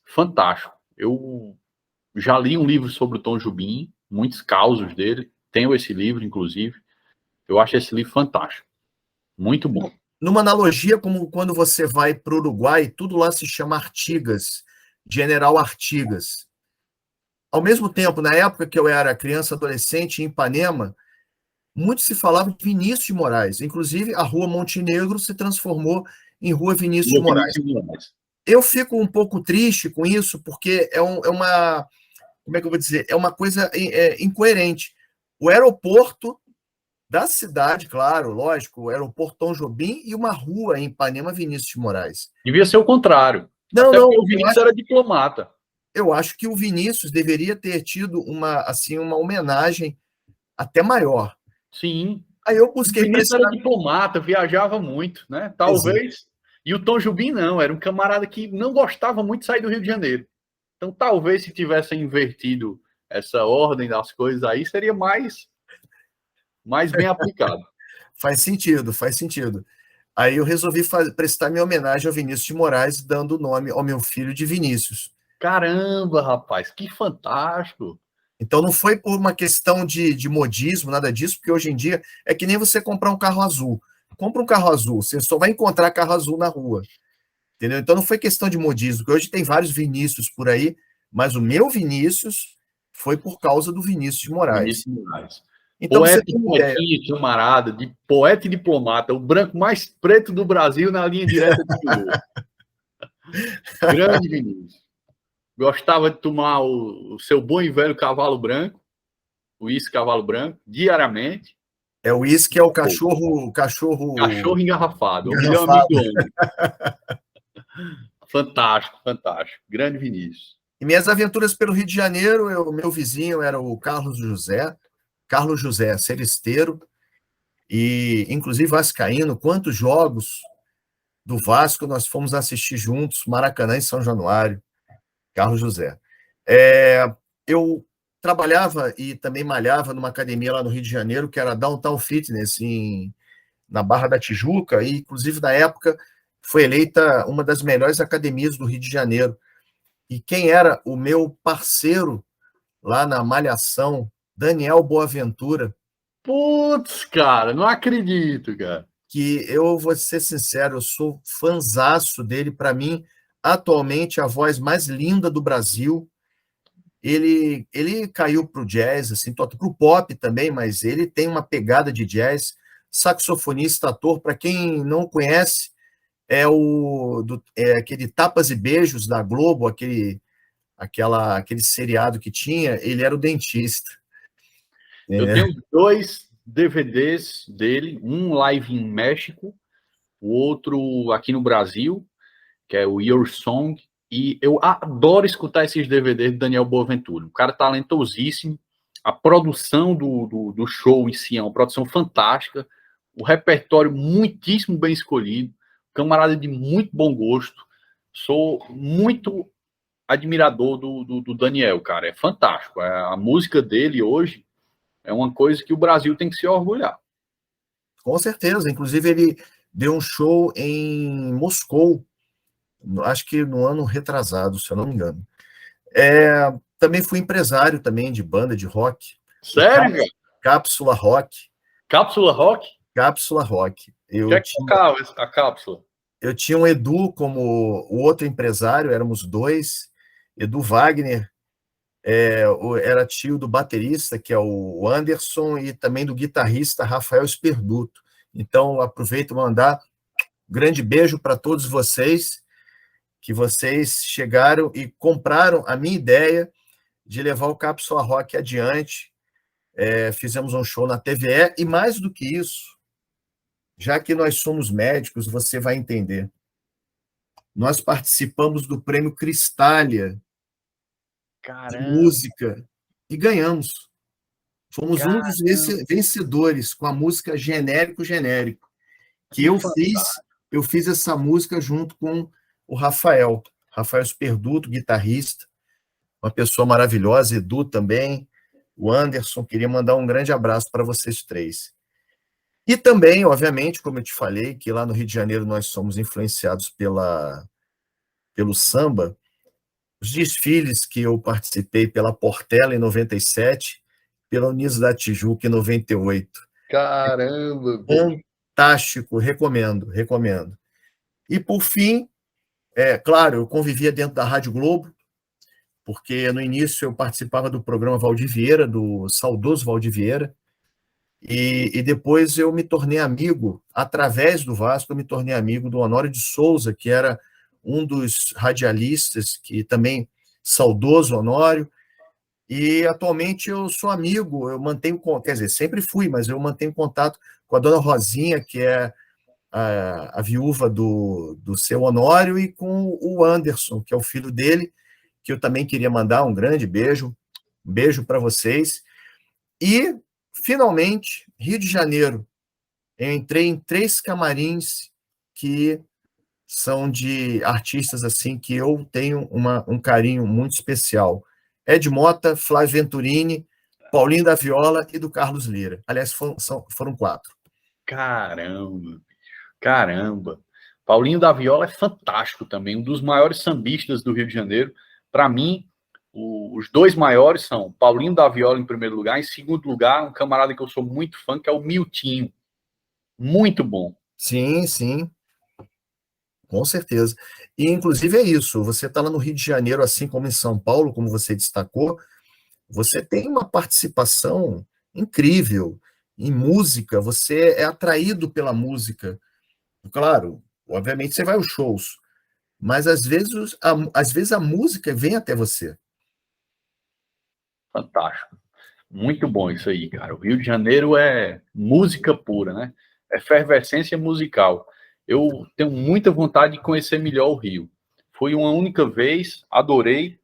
Fantástico. Eu já li um livro sobre o Tom Jobim, muitos causos dele, tenho esse livro, inclusive. Eu acho esse livro fantástico. Muito bom. Numa analogia, como quando você vai para o Uruguai, tudo lá se chama Artigas, General Artigas. Ao mesmo tempo, na época que eu era criança, adolescente, em Ipanema, muito se falava de Vinícius de Moraes. Inclusive, a Rua Montenegro se transformou em Rua Vinícius de Moraes. Eu fico um pouco triste com isso, porque é uma... Como é que eu vou dizer? É uma coisa incoerente. O aeroporto da cidade, claro, lógico, o aeroporto Tom Jobim e uma rua em Ipanema, Vinícius de Moraes. Devia ser o contrário. Não, até não, porque o Vinícius era diplomata. Eu acho que o Vinícius deveria ter tido uma homenagem até maior. Sim. Aí eu busquei... O Vinícius era diplomata, viajava muito, né? Talvez... E o Tom Jobim não, era um camarada que não gostava muito de sair do Rio de Janeiro. Então, talvez, se tivessem invertido essa ordem das coisas aí, seria mais bem aplicado. Faz sentido. Aí eu resolvi prestar minha homenagem ao Vinícius de Moraes, dando o nome ao meu filho de Vinícius. Caramba, rapaz, que fantástico! Então não foi por uma questão de modismo, nada disso, porque hoje em dia é que nem você comprar um carro azul. Compra um carro azul, você só vai encontrar carro azul na rua. Entendeu? Então não foi questão de modismo, porque hoje tem vários Vinícius por aí, mas o meu Vinícius foi por causa do Vinícius de Moraes. Vinícius de Moraes. Então, poeta, poetinha, camarada, de poeta e diplomata, o branco mais preto do Brasil na linha direta de Lula. Grande Vinícius. Gostava de tomar o seu bom e velho cavalo branco, o uísque cavalo branco, diariamente. O uísque é o cachorro engarrafado. O melhor amigo do homem. Fantástico. Grande Vinícius. E minhas aventuras pelo Rio de Janeiro, meu vizinho era o Carlos José Ceristeiro, e inclusive vascaíno. Quantos jogos do Vasco nós fomos assistir juntos, Maracanã e São Januário, Carlos José. Eu trabalhava e também malhava numa academia lá no Rio de Janeiro, que era Downtown Fitness, na Barra da Tijuca, e inclusive na época foi eleita uma das melhores academias do Rio de Janeiro. E quem era o meu parceiro lá na malhação Daniel Boaventura. Putz, cara, não acredito, cara. Que eu vou ser sincero, eu sou fanzaço dele. Para mim, atualmente, a voz mais linda do Brasil. Ele caiu para o jazz, assim, para o pop também, mas ele tem uma pegada de jazz. Saxofonista, ator, para quem não conhece, é aquele Tapas e Beijos da Globo, aquele seriado que tinha, ele era o dentista. Eu tenho 2 DVDs dele, um live em México, o outro aqui no Brasil, que é o Your Song, e eu adoro escutar esses DVDs de Daniel Boaventura, um cara talentosíssimo, a produção do show em si é uma produção fantástica, o repertório muitíssimo bem escolhido, camarada de muito bom gosto, sou muito admirador do Daniel, cara, é fantástico, a música dele hoje é uma coisa que o Brasil tem que se orgulhar. Com certeza, inclusive ele deu um show em Moscou, acho que no ano retrasado, se eu não me engano. Também fui empresário também de banda de rock. Sério, cara? Cápsula Rock. Cápsula Rock? Cápsula Rock. Quem é que tocava a cápsula? Eu tinha um Edu como o outro empresário, éramos 2. Edu Wagner era tio do baterista, que é o Anderson, e também do guitarrista Rafael Sperduto. Então, aproveito para mandar um grande beijo para todos vocês, que vocês chegaram e compraram a minha ideia de levar o Cápsula Rock adiante. Fizemos um show na TVE, e mais do que isso, já que nós somos médicos, você vai entender. Nós participamos do Prêmio Cristália de música e ganhamos. Fomos um dos vencedores com a música Genérico, que eu fiz essa música junto com o Rafael Sperduto, guitarrista, uma pessoa maravilhosa, Edu também, o Anderson, queria mandar um grande abraço para vocês 3. E também, obviamente, como eu te falei, que lá no Rio de Janeiro nós somos influenciados pelo samba, os desfiles que eu participei pela Portela em 97, pela Unidos da Tijuca em 98. Caramba! Fantástico, recomendo. E, por fim, claro, eu convivia dentro da Rádio Globo, porque no início eu participava do programa Valdir Vieira, do saudoso Valdir Vieira, e depois eu me tornei amigo, através do Vasco, eu me tornei amigo do Honório de Souza, que era um dos radialistas, que também, saudoso Honório, e atualmente eu sou amigo, eu mantenho, quer dizer, sempre fui, mas eu mantenho contato com a dona Rosinha, que é a viúva do seu Honório, e com o Anderson, que é o filho dele, que eu também queria mandar um grande beijo, um beijo para vocês. E, finalmente, Rio de Janeiro, eu entrei em 3 camarins que são de artistas assim que eu tenho um carinho muito especial. Ed Mota, Flávio Venturini, Paulinho da Viola e do Carlos Lira. Aliás, foram 4. Caramba! Paulinho da Viola é fantástico também, um dos maiores sambistas do Rio de Janeiro. Para mim, os 2 maiores são Paulinho da Viola em primeiro lugar, em segundo lugar, um camarada que eu sou muito fã, que é o Miltinho. Muito bom. Sim. Com certeza. E, inclusive, é isso. Você está lá no Rio de Janeiro, assim como em São Paulo, como você destacou, você tem uma participação incrível em música, você é atraído pela música. Claro, obviamente você vai aos shows, mas às vezes a música vem até você. Fantástico. Muito bom isso aí, cara. O Rio de Janeiro é música pura, né? É efervescência musical. Eu tenho muita vontade de conhecer melhor o Rio. Fui uma única vez, adorei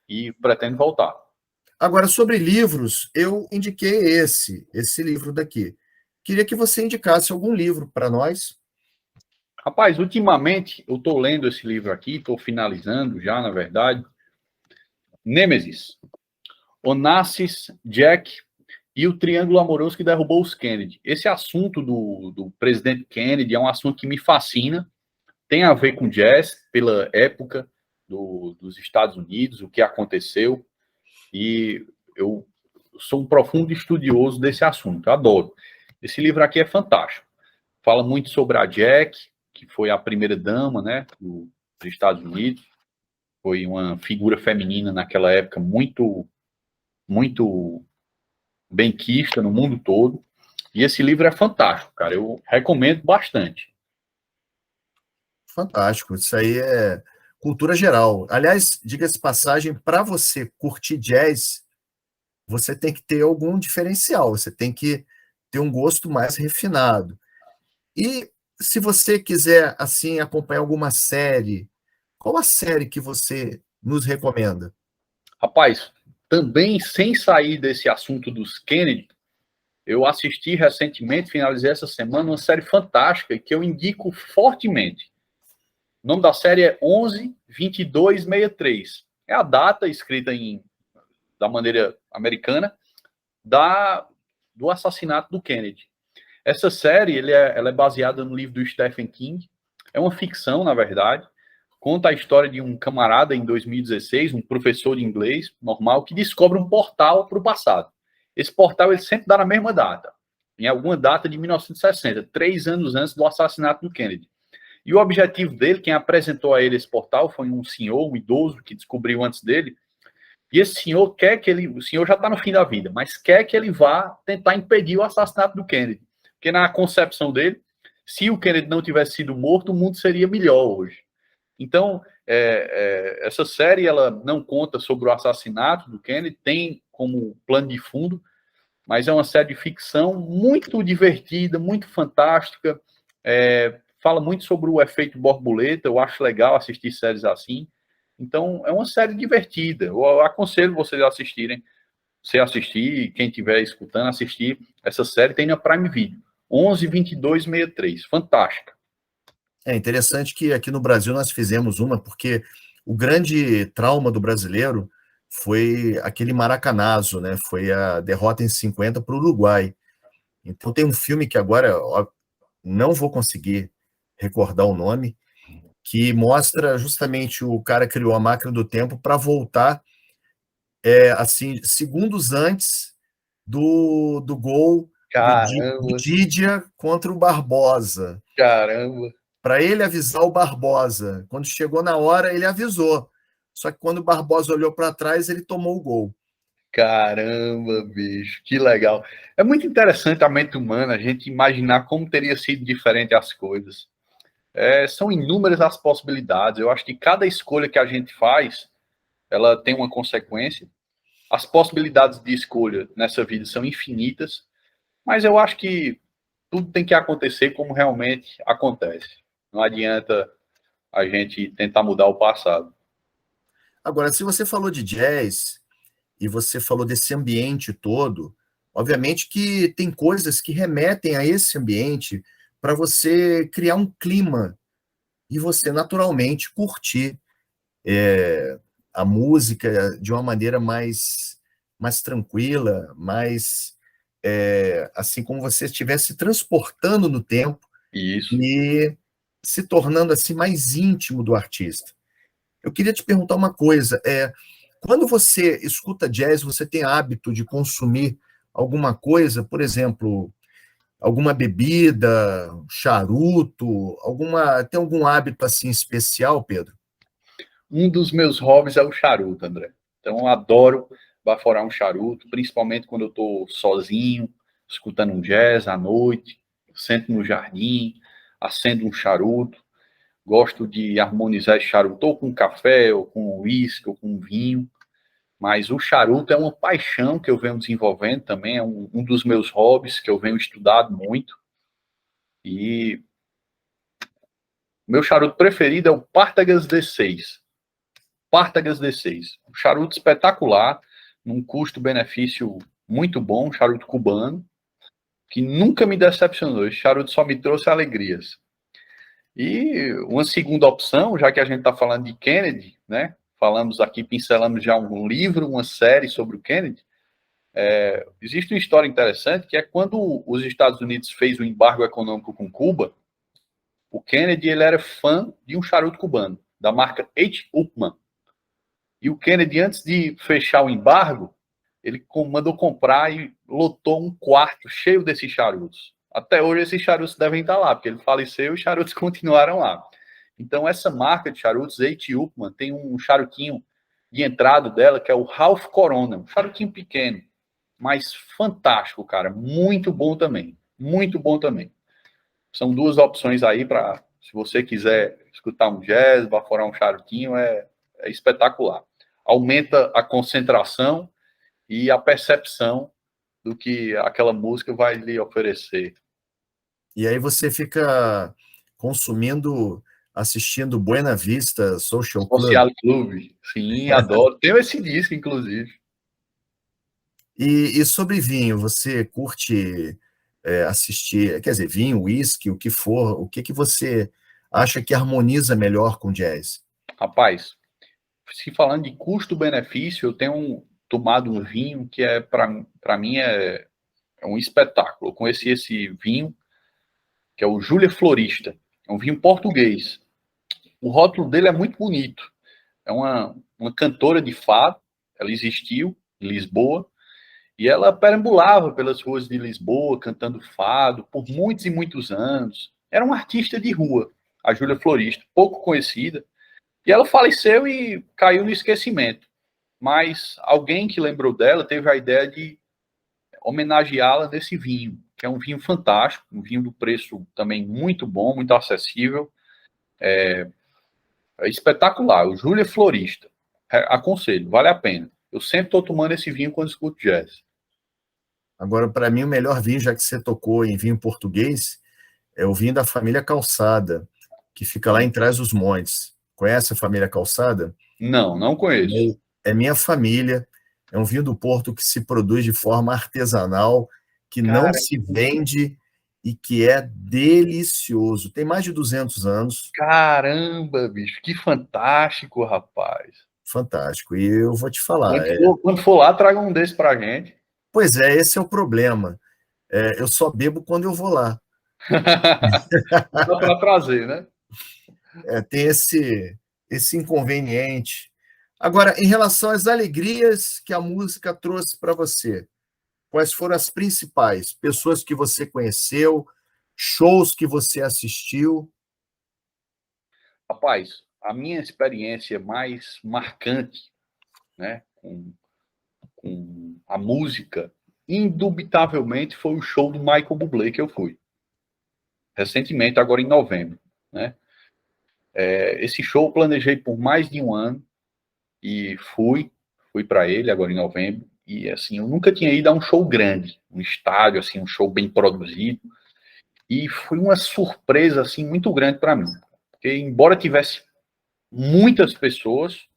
e pretendo voltar. Agora, sobre livros, eu indiquei esse livro daqui. Queria que você indicasse algum livro para nós. Rapaz, ultimamente eu estou lendo esse livro aqui, estou finalizando já, na verdade. Nêmesis. Onassis, Jack e o triângulo amoroso que derrubou os Kennedy. Esse assunto do presidente Kennedy é um assunto que me fascina. Tem a ver com jazz, pela época dos Estados Unidos, o que aconteceu. E eu sou um profundo estudioso desse assunto, eu adoro. Esse livro aqui é fantástico. Fala muito sobre a Jack, que foi a primeira dama, né, dos Estados Unidos. Foi uma figura feminina naquela época muito benquista no mundo todo. E esse livro é fantástico, cara. Eu recomendo bastante. Fantástico. Isso aí é cultura geral. Aliás, diga-se de passagem, para você curtir jazz, você tem que ter algum diferencial, você tem que ter um gosto mais refinado. E se você quiser, assim, acompanhar alguma série, qual a série que você nos recomenda? Rapaz, também sem sair desse assunto dos Kennedy, eu assisti recentemente, finalizei essa semana, uma série fantástica que eu indico fortemente. O nome da série é 11-22-63. É a data escrita da maneira americana do assassinato do Kennedy. Essa série ela é baseada no livro do Stephen King. É uma ficção, na verdade. Conta a história de um camarada em 2016, um professor de inglês normal, que descobre um portal para o passado. Esse portal ele sempre dá na mesma data, em alguma data de 1960, 3 anos antes do assassinato do Kennedy. E o objetivo dele, quem apresentou a ele esse portal, foi um senhor, um idoso, que descobriu antes dele. E esse senhor o senhor já está no fim da vida, mas quer que ele vá tentar impedir o assassinato do Kennedy. Porque na concepção dele, se o Kennedy não tivesse sido morto, o mundo seria melhor hoje. Então, essa série ela não conta sobre o assassinato do Kennedy, tem como plano de fundo, mas é uma série de ficção muito divertida, muito fantástica, fala muito sobre o efeito borboleta, eu acho legal assistir séries assim. Então, é uma série divertida. Eu aconselho vocês a assistirem. Você assistir, quem estiver escutando, assistir essa série, tem na Prime Video. 11-22-63. Fantástica. É interessante que aqui no Brasil nós fizemos uma, porque o grande trauma do brasileiro foi aquele maracanazo, né? Foi a derrota em 50 para o Uruguai. Então tem um filme que agora ó, não vou conseguir recordar o nome, que mostra justamente o cara criou a máquina do tempo para voltar assim, segundos antes do gol do Caramba, Didia contra o Barbosa, caramba, para ele avisar o Barbosa. Quando chegou na hora, ele avisou. Só que quando o Barbosa olhou para trás, ele tomou o gol. caramba, bicho, que legal. É muito interessante a mente humana, a gente imaginar como teria sido diferente as coisas. São inúmeras as possibilidades. Eu acho que cada escolha que a gente faz, ela tem uma consequência. As possibilidades de escolha nessa vida são infinitas, mas eu acho que tudo tem que acontecer como realmente acontece. Não adianta a gente tentar mudar o passado. Agora, se você falou de jazz e você falou desse ambiente todo, obviamente que tem coisas que remetem a esse ambiente para você criar um clima e você naturalmente curtir a música de uma maneira mais tranquila, mais assim como você estivesse se transportando no tempo Isso. e se tornando assim mais íntimo do artista. Eu queria te perguntar uma coisa, quando você escuta jazz, você tem hábito de consumir alguma coisa, por exemplo, alguma bebida, charuto, tem algum hábito assim especial, Pedro? Um dos meus hobbies é o charuto, André. Então, eu adoro baforar um charuto, principalmente quando eu estou sozinho, escutando um jazz à noite, sento no jardim, acendo um charuto. Gosto de harmonizar esse charuto ou com café, ou com uísque, ou com vinho. Mas o charuto é uma paixão que eu venho desenvolvendo também, é um dos meus hobbies que eu venho estudado muito. E meu charuto preferido é o Partagas D6. Partagas D6. Um charuto espetacular, num custo-benefício muito bom, um charuto cubano, que nunca me decepcionou. Esse charuto só me trouxe alegrias. E uma segunda opção, já que a gente está falando de Kennedy, né? Falamos aqui, pincelamos já um livro, uma série sobre o Kennedy. Existe uma história interessante que é quando os Estados Unidos fez o embargo econômico com Cuba, o Kennedy ele era fã de um charuto cubano, da marca H. Upmann. E o Kennedy, antes de fechar o embargo, ele mandou comprar e lotou um quarto cheio desses charutos. Até hoje esses charutos devem estar lá, porque ele faleceu e os charutos continuaram lá. Então essa marca de charutos, A.T. Upmann, tem um charutinho de entrada dela, que é o Ralph Corona, um charutinho pequeno, mas fantástico, cara, muito bom também, muito bom também. São duas opções aí para, se você quiser escutar um jazz, baforar um charutinho, é espetacular. Aumenta a concentração e a percepção do que aquela música vai lhe oferecer. E aí você fica consumindo, assistindo Buena Vista Social Club. Social Club, sim, adoro. Tenho esse disco, inclusive. E sobre vinho, você curte assistir, quer dizer, vinho, uísque, o que for, o que você acha que harmoniza melhor com jazz? Rapaz, se falando de custo-benefício, eu tenho tomado um vinho que para mim é um espetáculo. Eu conheci esse vinho, que é o Júlia Florista. É um vinho português. O rótulo dele é muito bonito. É uma cantora de fado, ela existiu em Lisboa, e ela perambulava pelas ruas de Lisboa, cantando fado, por muitos e muitos anos. Era uma artista de rua, a Júlia Florista, pouco conhecida, e ela faleceu e caiu no esquecimento. Mas alguém que lembrou dela teve a ideia de homenageá-la nesse vinho, que é um vinho fantástico, um vinho do preço também muito bom, muito acessível, é espetacular. O Júlia Florista, aconselho, vale a pena. Eu sempre estou tomando esse vinho quando escuto jazz. Agora, para mim, o melhor vinho, já que você tocou em vinho português, é o vinho da família Calçada, que fica lá em Trás-os-Montes. Conhece a família Calçada? Não conheço. É minha família. É um vinho do Porto que se produz de forma artesanal, que não Cara, se vende e que é delicioso. Tem mais de 200 anos. caramba, bicho, que fantástico, rapaz. Fantástico. E eu vou te falar. Quando for lá, traga um desse pra gente. Pois é, esse é o problema. Eu só bebo quando eu vou lá. Dá para trazer, né? Tem esse inconveniente. Agora, em relação às alegrias que a música trouxe para você, quais foram as principais? Pessoas que você conheceu, shows que você assistiu? Rapaz, a minha experiência mais marcante, né, com a música, indubitavelmente foi o show do Michael Bublé que eu fui. Recentemente, agora em novembro, né? Esse show eu planejei por mais de um ano e fui para ele agora em novembro. E assim, eu nunca tinha ido a um show grande, um estádio, assim, um show bem produzido. E foi uma surpresa assim muito grande para mim, porque embora tivesse muitas pessoas,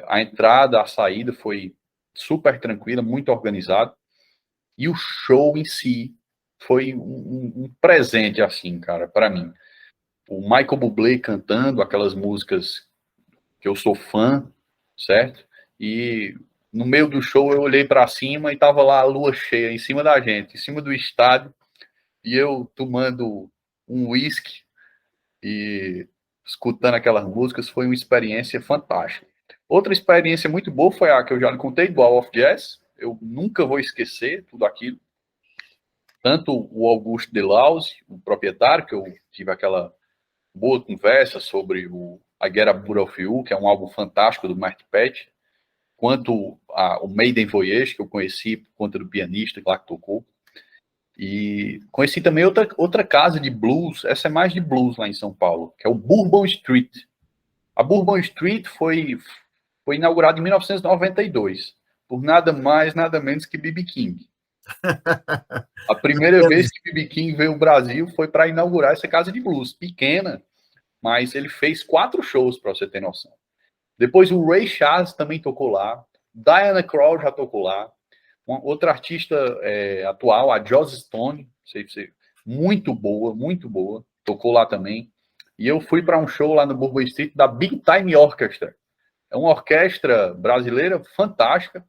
a entrada, a saída foi super tranquila, muito organizado, e o show em si foi um presente assim, cara, para mim. O Michael Bublé cantando aquelas músicas que eu sou fã, certo? E no meio do show eu olhei para cima e tava lá a lua cheia em cima da gente, em cima do estádio, e eu tomando um whisky e escutando aquelas músicas, foi uma experiência fantástica. Outra experiência muito boa foi a que eu já lhe contei, do All of Jazz. Eu nunca vou esquecer tudo aquilo. Tanto o Augusto Delauze, o proprietário, que eu tive aquela boa conversa sobre o I Get a Boot of You, que é um álbum fantástico do Marty Patch, quanto o Maiden Voyage, que eu conheci por conta do pianista lá que tocou. E conheci também outra casa de blues, essa é mais de blues lá em São Paulo, que é o Bourbon Street. A Bourbon Street foi inaugurada em 1992, por nada mais, nada menos que B.B. King. A primeira vez que B.B. King veio ao Brasil foi para inaugurar essa casa de blues, pequena, mas ele fez 4 shows, para você ter noção. Depois o Ray Charles também tocou lá, Diana Krall já tocou lá, uma outra artista atual, a Joss Stone, muito boa, tocou lá também. E eu fui para um show lá no Bourbon Street da Big Time Orchestra. É uma orquestra brasileira fantástica,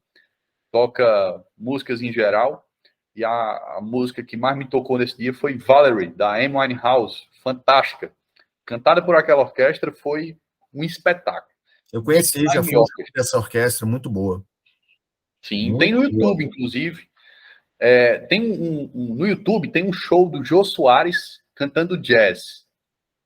toca músicas em geral. E a música que mais me tocou nesse dia foi Valerie, da Amy Winehouse, fantástica. Cantada por aquela orquestra, foi um espetáculo. Eu conheci, já fui essa orquestra, muito boa. Sim, tem Muito no boa. YouTube, inclusive. No YouTube tem um show do Jô Soares cantando jazz.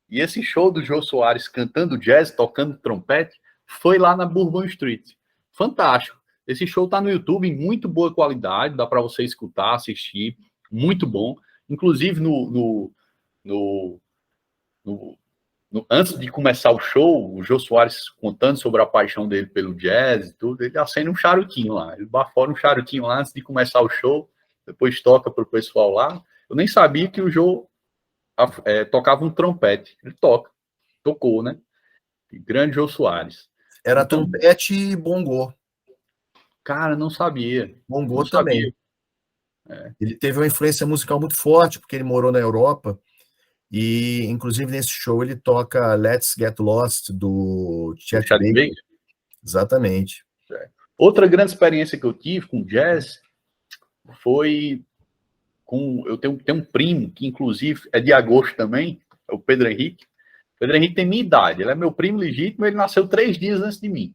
E esse show do Jô Soares cantando jazz, tocando trompete, foi lá na Bourbon Street. Fantástico. Esse show tá no YouTube em muito boa qualidade, dá para você escutar, assistir, muito bom. Inclusive no, no, antes de começar o show, o Jô Soares contando sobre a paixão dele pelo jazz e tudo, ele acende um charutinho lá. Ele bafora um charutinho lá antes de começar o show, depois toca pro pessoal lá. Eu nem sabia que o Jô tocava um trompete. Ele tocou, né? Grande Jô Soares. Era Então, trompete e bongô. cara, não sabia. Não Bongô sabia. também. Ele teve uma influência musical muito forte, porque ele morou na Europa, e inclusive nesse show ele toca Let's Get Lost, do O Chet Chad Baker. Baker. Exatamente. Outra grande experiência que eu tive com jazz foi eu tenho um primo, que inclusive é de agosto também, é o Pedro Henrique. O Pedro Henrique tem minha idade, ele é meu primo legítimo, ele nasceu 3 dias antes de mim.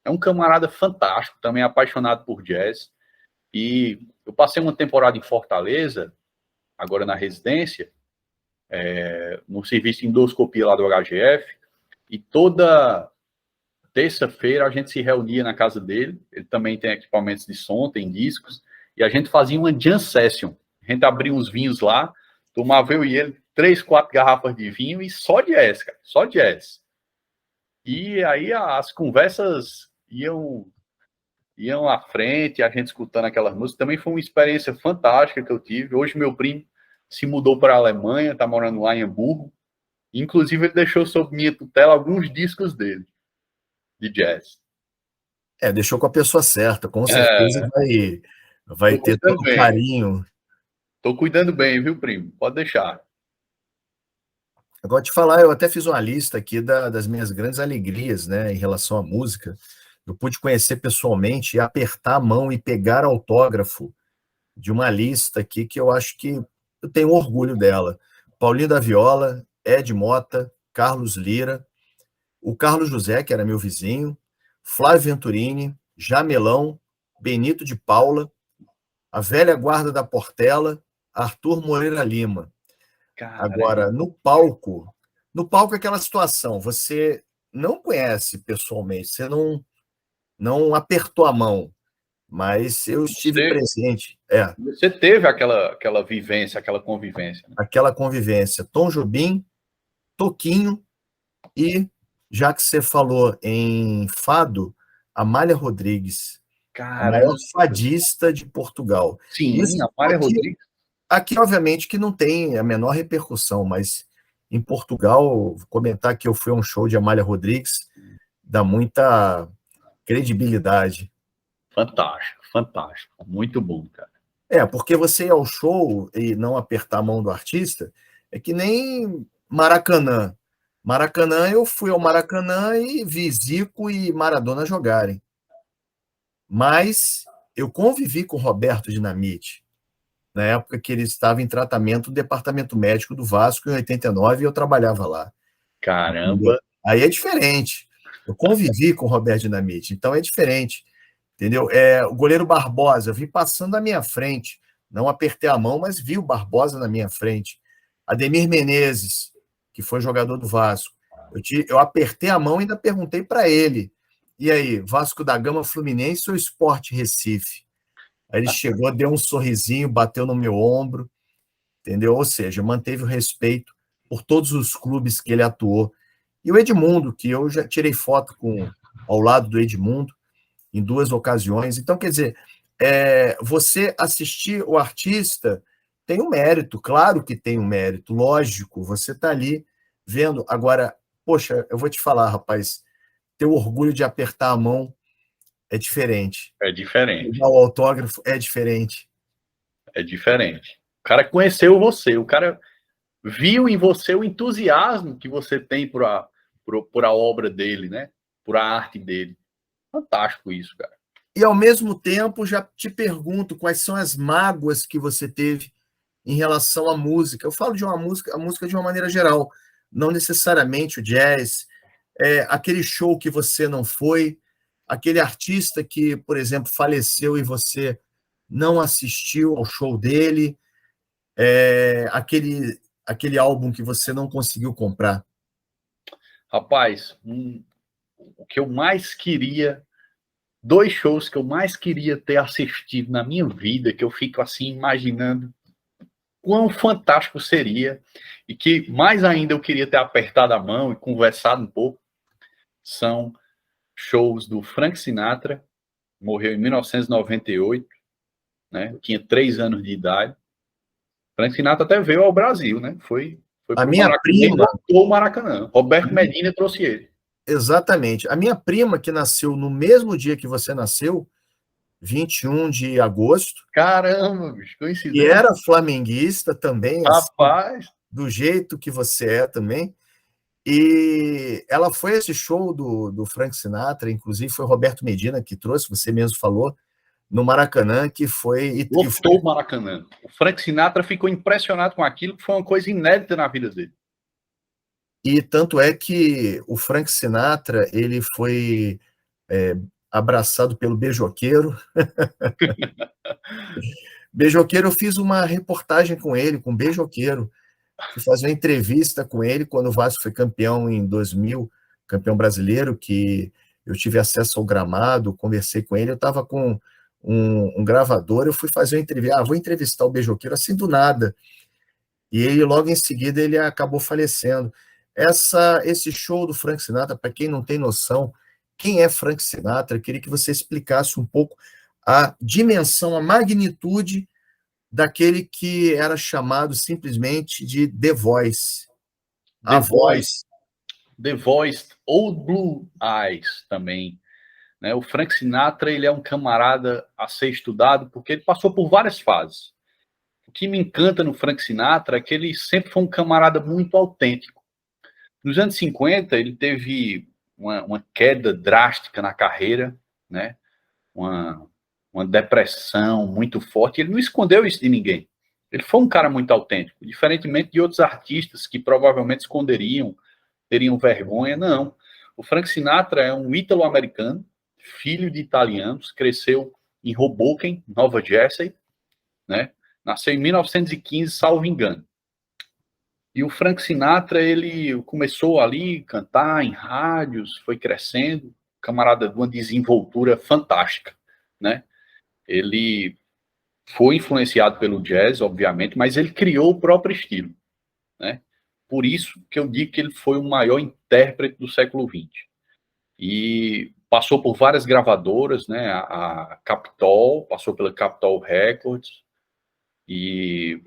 É um camarada fantástico, também apaixonado por jazz. E eu passei uma temporada em Fortaleza, agora na residência, no serviço de endoscopia lá do HGF, e toda terça-feira a gente se reunia na casa dele, ele também tem equipamentos de som, tem discos, e a gente fazia uma jam session. A gente abria uns vinhos lá, tomava eu e ele 3, 4 garrafas de vinho e só jazz, cara, só jazz. E aí as conversas iam à frente, a gente escutando aquelas músicas. Também foi uma experiência fantástica que eu tive. Hoje meu primo se mudou para a Alemanha, está morando lá em Hamburgo. Inclusive ele deixou sob minha tutela alguns discos dele, de jazz. Deixou com a pessoa certa, com certeza vai ter todo o carinho. Tô cuidando bem, viu, primo? Pode deixar. Agora, te falar, eu até fiz uma lista aqui das minhas grandes alegrias, né, em relação à música. Eu pude conhecer pessoalmente e apertar a mão e pegar autógrafo de uma lista aqui que eu acho que eu tenho orgulho dela. Paulinho da Viola, Ed Mota, Carlos Lira, o Carlos José, que era meu vizinho, Flávio Venturini, Jamelão, Benito de Paula, a velha guarda da Portela, Arthur Moreira Lima. Caramba. Agora, no palco é aquela situação, você não conhece pessoalmente, você não apertou a mão, mas eu estive presente. Você teve aquela vivência, aquela convivência. Né? Aquela convivência. Tom Jobim, Toquinho e, já que você falou em fado, Amália Rodrigues, a maior fadista de Portugal. Sim, Amália Rodrigues. Aqui, obviamente, que não tem a menor repercussão, mas em Portugal, comentar que eu fui a um show de Amália Rodrigues dá muita credibilidade. Fantástico, fantástico. Muito bom, cara. Porque você ir ao show e não apertar a mão do artista é que nem Maracanã. Maracanã, eu fui ao Maracanã e vi Zico e Maradona jogarem. Mas eu convivi com Roberto Dinamite, na época que ele estava em tratamento no departamento médico do Vasco, em 89, e eu trabalhava lá. Caramba! Entendeu? Aí é diferente. Eu convivi com o Roberto Dinamite, então é diferente. Entendeu? O goleiro Barbosa, eu vi passando à minha frente. Não apertei a mão, mas vi o Barbosa na minha frente. Ademir Menezes, que foi jogador do Vasco. Eu apertei a mão e ainda perguntei para ele. E aí, Vasco da Gama, Fluminense ou Sport Recife? Aí ele chegou, deu um sorrisinho, bateu no meu ombro, entendeu? Ou seja, manteve o respeito por todos os clubes que ele atuou. E o Edmundo, que eu já tirei foto ao lado do Edmundo em 2 ocasiões. Então, quer dizer, você assistir o artista tem um mérito, claro que tem um mérito, lógico, você está ali vendo. Agora, poxa, eu vou te falar, rapaz, ter o orgulho de apertar a mão é diferente. É diferente. Dar o autógrafo é diferente. É diferente. O cara conheceu você, o cara viu em você o entusiasmo que você tem por a obra dele, né? Por a arte dele. Fantástico isso, cara. E, ao mesmo tempo, já te pergunto quais são as mágoas que você teve em relação à música. Eu falo de a música de uma maneira geral, não necessariamente o jazz, aquele show que você não foi, aquele artista que, por exemplo, faleceu e você não assistiu ao show dele, aquele álbum que você não conseguiu comprar? Rapaz, o que eu mais queria, 2 shows que eu mais queria ter assistido na minha vida, que eu fico assim imaginando quão fantástico seria, e que mais ainda eu queria ter apertado a mão e conversado um pouco, são shows do Frank Sinatra, morreu em 1998, né? Tinha 3 anos de idade. Frank Sinatra até veio ao Brasil, né? Foi A para o minha Maracanã e prima, lotou o Maracanã. Roberto Medina trouxe ele. exatamente, a minha prima que nasceu no mesmo dia que você nasceu, 21 de agosto, Caramba, bicho, e coincidência. era flamenguista também, assim, Rapaz, do jeito que você é também. E ela foi a esse show do Frank Sinatra, inclusive foi o Roberto Medina que trouxe, você mesmo falou, no Maracanã, que foi. lotou o Maracanã. O Frank Sinatra ficou impressionado com aquilo, que foi uma coisa inédita na vida dele. E tanto é que o Frank Sinatra ele foi abraçado pelo beijoqueiro. Beijoqueiro, eu fiz uma reportagem com ele, com o beijoqueiro. Fui fazer uma entrevista com ele quando o Vasco foi campeão em 2000, campeão brasileiro, que eu tive acesso ao gramado, conversei com ele, eu estava com um gravador, eu fui fazer uma entrevista, vou entrevistar o beijoqueiro, assim do nada. E ele, logo em seguida, ele acabou falecendo. Esse show do Frank Sinatra, para quem não tem noção, quem é Frank Sinatra, eu queria que você explicasse um pouco a dimensão, a magnitude daquele que era chamado simplesmente de The Voice. A voz. The Voice, Old Blue Eyes também. Né? O Frank Sinatra, ele é um camarada a ser estudado porque ele passou por várias fases. O que me encanta no Frank Sinatra é que ele sempre foi um camarada muito autêntico. Nos anos 50, ele teve uma queda drástica na carreira, né? uma depressão muito forte. Ele não escondeu isso de ninguém. Ele foi um cara muito autêntico, diferentemente de outros artistas que provavelmente esconderiam, teriam vergonha. Não. O Frank Sinatra é um ítalo-americano, filho de italianos, cresceu em Hoboken, Nova Jersey, né? Nasceu em 1915, salvo engano. E o Frank Sinatra, ele começou ali a cantar em rádios, foi crescendo, camarada de uma desenvoltura fantástica, né? Ele foi influenciado pelo jazz, obviamente, mas ele criou o próprio estilo, né? Por isso que eu digo que ele foi o maior intérprete do século XX. E passou por várias gravadoras, né? A Capitol, passou pela Capitol Records, e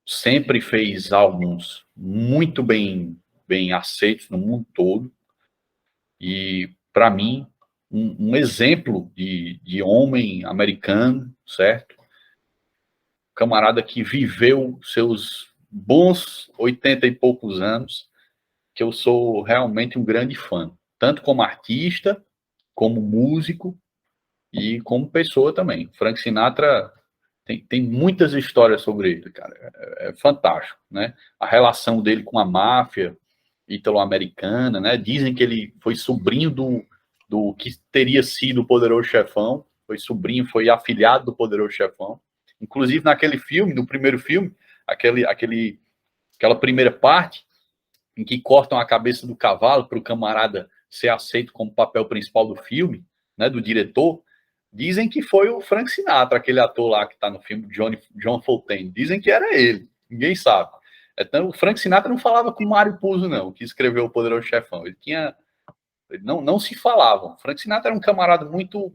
sempre fez álbuns muito bem aceitos no mundo todo. E, para mim, um exemplo de homem americano, certo? Camarada que viveu seus bons 80 e poucos anos, que eu sou realmente um grande fã, tanto como artista, como músico e como pessoa também. Frank Sinatra tem muitas histórias sobre ele, cara. É fantástico, né? A relação dele com a máfia italo-americana, né? Dizem que ele foi sobrinho do que teria sido o Poderoso Chefão, foi sobrinho, foi afilhado do Poderoso Chefão. Inclusive, naquele filme, no primeiro filme, aquela primeira parte em que cortam a cabeça do cavalo para o camarada ser aceito como papel principal do filme, né, do diretor, dizem que foi o Frank Sinatra, aquele ator lá que está no filme, John Fontaine. Dizem que era ele, ninguém sabe. Então, o Frank Sinatra não falava com o Mário Puzo, não, que escreveu O Poderoso Chefão. Não se falavam. Frank Sinatra era um camarada muito...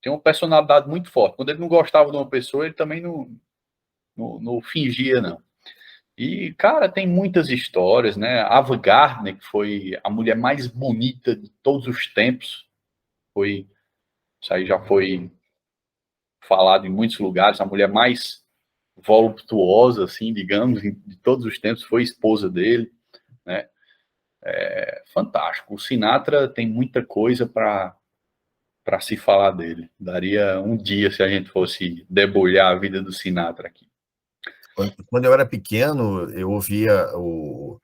tem uma personalidade muito forte. Quando ele não gostava de uma pessoa, ele também não fingia, não. E, cara, tem muitas histórias, né? Ava Gardner, que foi a mulher mais bonita de todos os tempos, isso aí já foi falado em muitos lugares, a mulher mais voluptuosa, assim, digamos, de todos os tempos, foi esposa dele, né? É fantástico. O Sinatra tem muita coisa para se falar dele. Daria um dia se a gente fosse debulhar a vida do Sinatra aqui. Quando eu era pequeno, eu ouvia o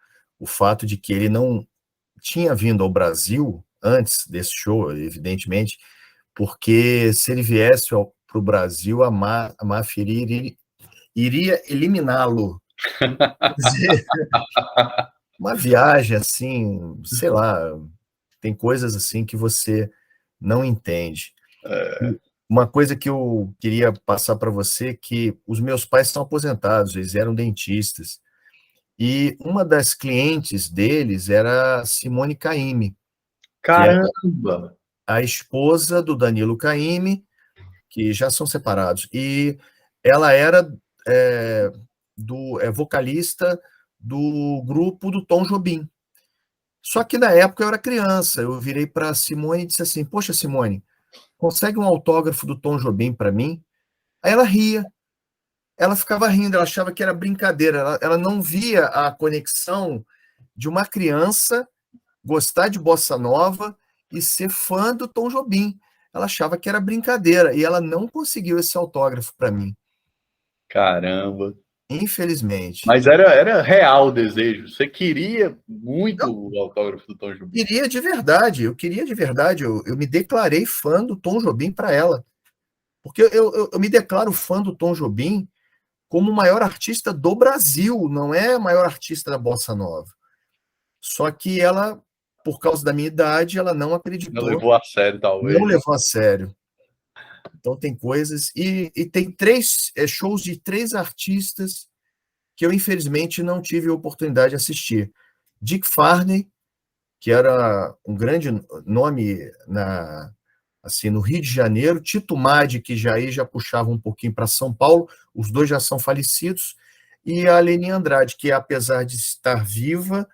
fato de que ele não tinha vindo ao Brasil antes desse show, evidentemente, porque se ele viesse para o Brasil, a máfia iria eliminá-lo. Uma viagem assim, sei lá, tem coisas assim que você não entende. Uma coisa que eu queria passar para você, que os meus pais são aposentados, eles eram dentistas, e uma das clientes deles era Simone Caymmi, que é Caramba! a esposa do Danilo Caymmi, que já são separados, e ela era vocalista do grupo do Tom Jobim. Só que na época eu era criança, eu virei para a Simone e disse assim, poxa, Simone, consegue um autógrafo do Tom Jobim para mim? Aí ela ria, ela ficava rindo, ela achava que era brincadeira, ela não via a conexão de uma criança gostar de bossa nova e ser fã do Tom Jobim. Ela achava que era brincadeira e ela não conseguiu esse autógrafo para mim. Caramba! Infelizmente. Mas era real o desejo. Você queria muito o autógrafo do Tom Jobim. Queria de verdade, eu queria de verdade. Eu me declarei fã do Tom Jobim para ela. Porque eu me declaro fã do Tom Jobim como o maior artista do Brasil, não é o maior artista da Bossa Nova. Só que ela, por causa da minha idade, ela não acreditou. Não levou a sério, talvez. Não levou a sério. Então tem coisas. E tem shows de 3 artistas que eu, infelizmente, não tive a oportunidade de assistir. Dick Farney, que era um grande nome assim, no Rio de Janeiro, Tito Madi, que já puxava um pouquinho para São Paulo, os dois já são falecidos, e a Leni Andrade, que apesar de estar viva,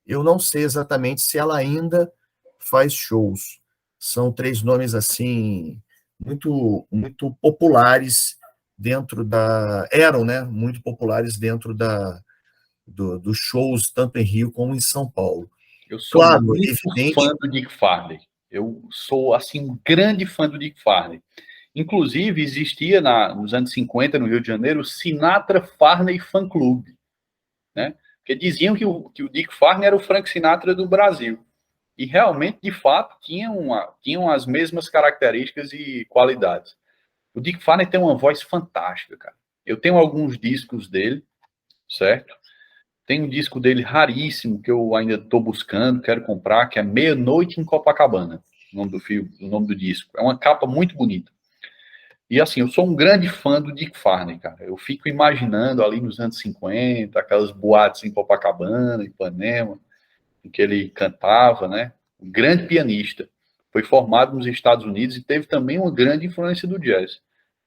eu não sei exatamente se ela ainda faz shows. São 3 nomes assim muito muito populares dentro eram, né, muito populares dentro dos shows tanto em Rio como em São Paulo. Eu sou Claro, muito evidente. fã do Dick Farney. Eu sou, assim, um grande fã do Dick Farney. Inclusive, existia nos anos 50, no Rio de Janeiro, o Sinatra Farney Fan Club, né? Porque diziam que o Dick Farney era o Frank Sinatra do Brasil. E realmente, de fato, tinham as mesmas características e qualidades. O Dick Farney tem uma voz fantástica, cara. Eu tenho alguns discos dele, certo? Tem um disco dele raríssimo que eu ainda estou buscando, quero comprar, que é Meia-Noite em Copacabana, o nome do filme, o nome do disco. É uma capa muito bonita. E assim, eu sou um grande fã do Dick Farney, cara. Eu fico imaginando ali nos anos 50, aquelas boates em Copacabana, Ipanema, em que ele cantava, né? Um grande pianista. Foi formado nos Estados Unidos e teve também uma grande influência do jazz.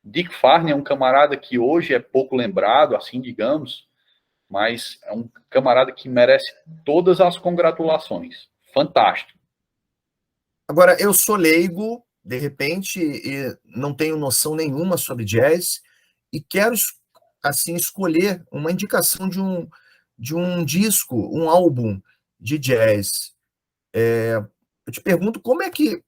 Dick Farney é um camarada que hoje é pouco lembrado, assim, digamos, mas é um camarada que merece todas as congratulações. Fantástico. Agora, eu sou leigo, de repente, e não tenho noção nenhuma sobre jazz, e quero, assim, escolher uma indicação de um disco, um álbum de jazz. Eu te pergunto como é que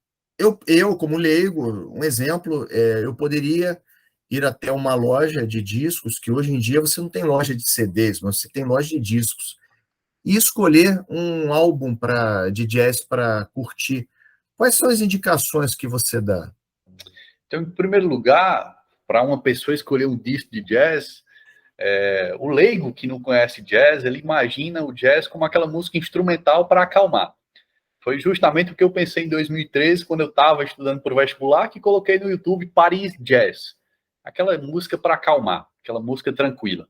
como leigo, um exemplo, eu poderia ir até uma loja de discos, que hoje em dia você não tem loja de CDs, mas você tem loja de discos, e escolher um álbum de jazz para curtir. Quais são as indicações que você dá? Então, em primeiro lugar, para uma pessoa escolher um disco de jazz, o leigo que não conhece jazz, ele imagina o jazz como aquela música instrumental para acalmar. Foi justamente o que eu pensei em 2013, quando eu estava estudando para o vestibular, que coloquei no YouTube Paris Jazz. Aquela música para acalmar, aquela música tranquila.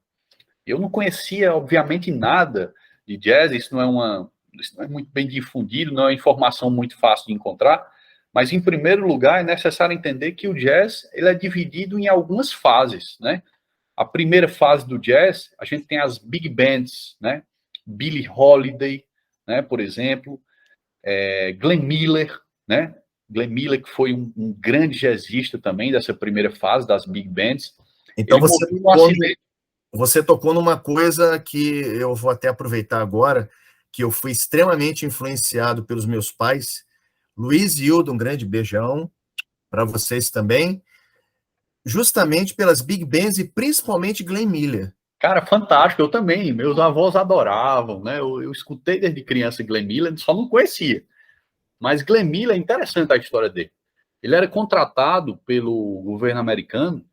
Eu não conhecia, obviamente, nada de jazz, isso não é muito bem difundido, não é informação muito fácil de encontrar, mas, em primeiro lugar, é necessário entender que o jazz ele é dividido em algumas fases, né? A primeira fase do jazz, a gente tem as big bands, né? Billie Holiday, né, por exemplo, Glenn Miller, né? Glenn Miller, que foi um grande jazzista também dessa primeira fase das big bands. Então, Ele morreu num acidente. Você tocou numa coisa que eu vou até aproveitar agora, que eu fui extremamente influenciado pelos meus pais. Luiz e Hilda, um grande beijão para vocês também, justamente pelas big bands e principalmente Glenn Miller. Cara, fantástico, eu também. Meus avós adoravam, né? Eu escutei desde criança Glenn Miller, só não conhecia. Mas Glenn Miller é interessante a história dele. Ele era contratado pelo governo americano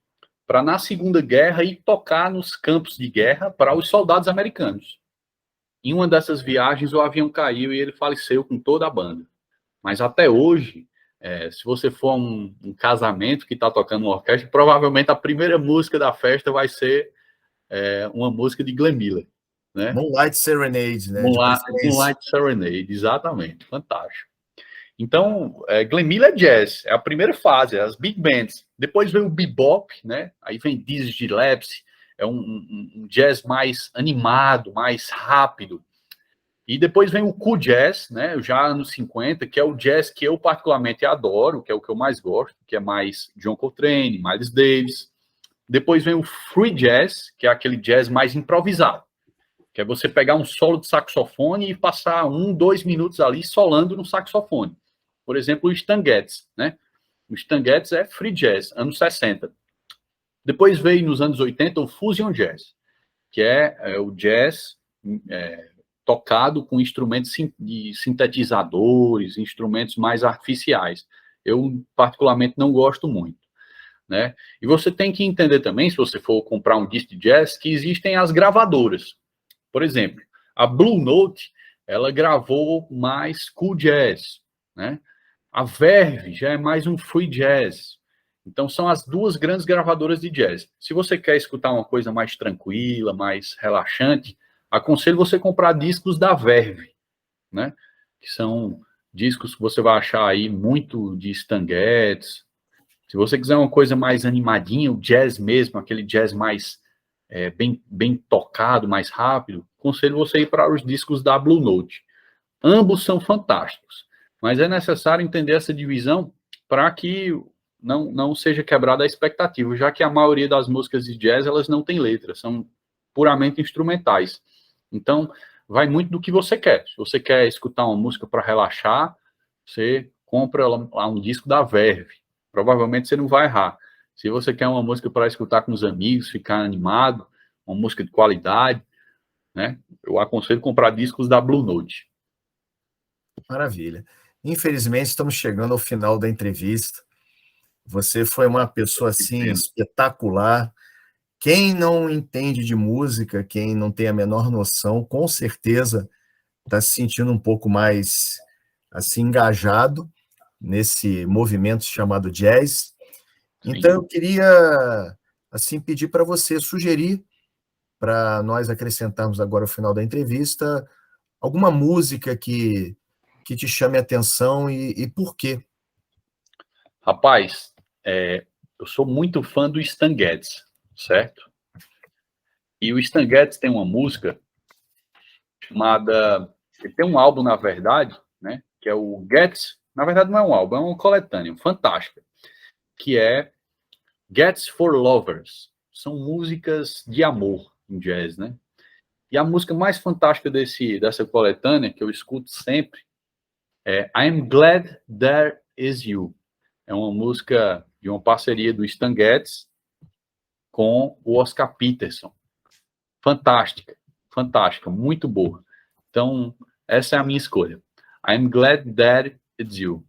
para, na Segunda Guerra, ir tocar nos campos de guerra para os soldados americanos. Em uma dessas viagens, o avião caiu e ele faleceu com toda a banda. Mas até hoje, se você for a um casamento que está tocando uma orquestra, provavelmente a primeira música da festa vai ser uma música de Glenn Miller. Né? Moonlight Serenade, né? Moonlight Serenade, exatamente. Fantástico. Então, Glenn Miller é jazz, é a primeira fase, as big bands. Depois vem o bebop, né? Aí vem Dizzy Gillespie, é um jazz mais animado, mais rápido. E depois vem o cool jazz, né? Já anos 50, que é o jazz que eu particularmente adoro, que é o que eu mais gosto, que é mais John Coltrane, Miles Davis. Depois vem o free jazz, que é aquele jazz mais improvisado, que é você pegar um solo de saxofone e passar 2 minutos ali solando no saxofone. Por exemplo, o Stan Getz, né? O Stan Getz é free jazz, anos 60. Depois veio, nos anos 80, o fusion jazz, que é o jazz tocado com instrumentos de sintetizadores, instrumentos mais artificiais. Eu, particularmente, não gosto muito. Né? E você tem que entender também, se você for comprar um disco de jazz, que existem as gravadoras. Por exemplo, a Blue Note, ela gravou mais cool jazz, né? A Verve já é mais um free jazz. Então, são as duas grandes gravadoras de jazz. Se você quer escutar uma coisa mais tranquila, mais relaxante, aconselho você comprar discos da Verve, né? Que são discos que você vai achar aí muito de Stan Getz. Se você quiser uma coisa mais animadinha, o jazz mesmo, aquele jazz mais bem tocado, mais rápido, aconselho você ir para os discos da Blue Note. Ambos são fantásticos, mas é necessário entender essa divisão para que não seja quebrada a expectativa, já que a maioria das músicas de jazz, elas não têm letra, são puramente instrumentais. Então, vai muito do que você quer. Se você quer escutar uma música para relaxar, você compra lá um disco da Verve. Provavelmente você não vai errar. Se você quer uma música para escutar com os amigos, ficar animado, uma música de qualidade, né? Eu aconselho comprar discos da Blue Note. Maravilha. Infelizmente, estamos chegando ao final da entrevista. Você foi uma pessoa assim espetacular. Quem não entende de música, quem não tem a menor noção, com certeza está se sentindo um pouco mais assim engajado nesse movimento chamado jazz. Então, eu queria assim pedir para você sugerir, para nós acrescentarmos agora ao final da entrevista, alguma música que te chame a atenção e por quê? Rapaz, eu sou muito fã do Stan Getz, certo? E o Stan Getz tem uma música chamada... Ele tem um álbum, na verdade, né? Que é o Getz... Na verdade, não é um álbum, é uma coletânea fantástica, que é Getz for Lovers. São músicas de amor em jazz, né? E a música mais fantástica dessa coletânea, que eu escuto sempre, é I'm Glad There Is You. É uma música de uma parceria do Stan Getz com o Oscar Peterson. Fantástica, fantástica, muito boa. Então, essa é a minha escolha. I'm Glad That It's You,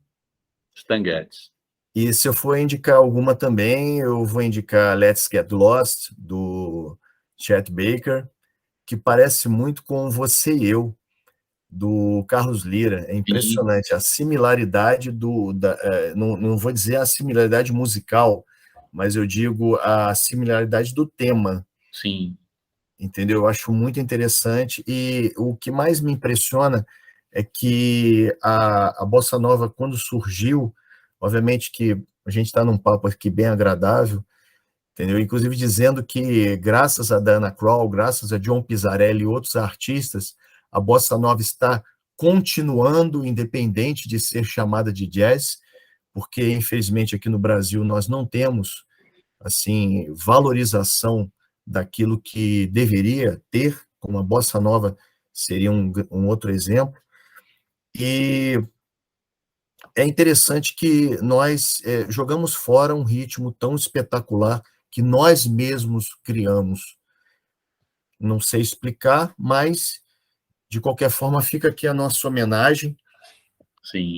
Stan Getz. E se eu for indicar alguma também, eu vou indicar Let's Get Lost, do Chet Baker, que parece muito com Você e Eu, do Carlos Lira. É impressionante a similaridade não vou dizer a similaridade musical, mas eu digo a similaridade do tema. Sim. Entendeu? Eu acho muito interessante, e o que mais me impressiona é que a Bossa Nova, quando surgiu, obviamente que a gente está num papo aqui bem agradável, entendeu? Inclusive dizendo que, graças a Diana Krall, graças a John Pizzarelli e outros artistas, a Bossa Nova está continuando, independente de ser chamada de jazz, porque, infelizmente, aqui no Brasil nós não temos, assim, valorização daquilo que deveria ter, como a Bossa Nova seria um outro exemplo. E é interessante que nós jogamos fora um ritmo tão espetacular que nós mesmos criamos. Não sei explicar, mas, de qualquer forma, fica aqui a nossa homenagem Sim.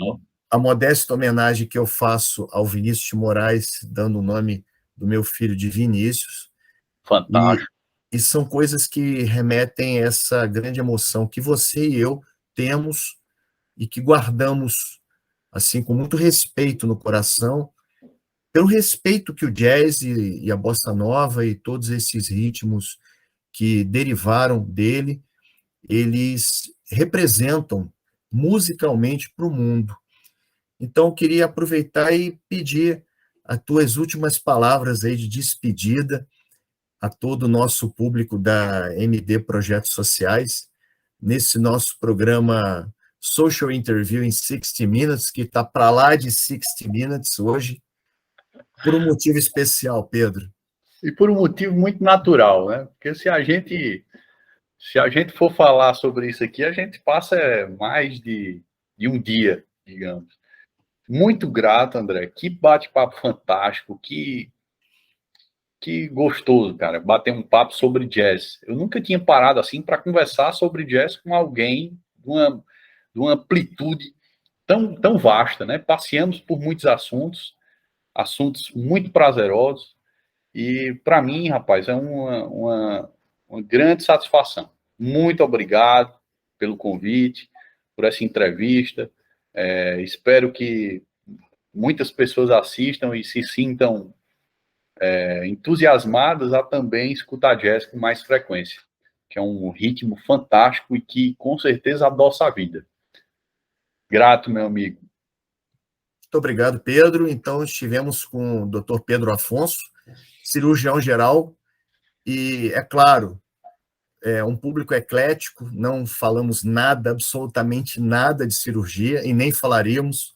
A modesta homenagem que eu faço ao Vinícius de Moraes, dando o nome do meu filho de Vinícius. Fantástico. E são coisas que remetem a essa grande emoção que você e eu temos e que guardamos assim com muito respeito no coração, pelo respeito que o jazz e a bossa nova e todos esses ritmos que derivaram dele, eles representam musicalmente para o mundo. Então, eu queria aproveitar e pedir as tuas últimas palavras aí de despedida a todo o nosso público da MD Projetos Sociais, nesse nosso programa Social Interview em 60 Minutes, que está para lá de 60 Minutes hoje, por um motivo especial, Pedro. E por um motivo muito natural, né? Porque se a gente for falar sobre isso aqui, a gente passa mais de um dia, digamos. Muito grato, André. Que bate-papo fantástico, que gostoso, cara, bater um papo sobre jazz. Eu nunca tinha parado assim para conversar sobre jazz com alguém de uma amplitude tão vasta, né? Passeamos por muitos assuntos muito prazerosos. E para mim, rapaz, é uma grande satisfação. Muito obrigado pelo convite, por essa entrevista. Espero que muitas pessoas assistam e se sintam entusiasmadas a também escutar jazz com mais frequência, que é um ritmo fantástico e que com certeza adoça a vida. Grato, meu amigo. Muito obrigado, Pedro. Então, estivemos com o Dr. Pedro Afonso, cirurgião geral, e, é claro, é um público eclético, não falamos nada, absolutamente nada de cirurgia, e nem falaríamos,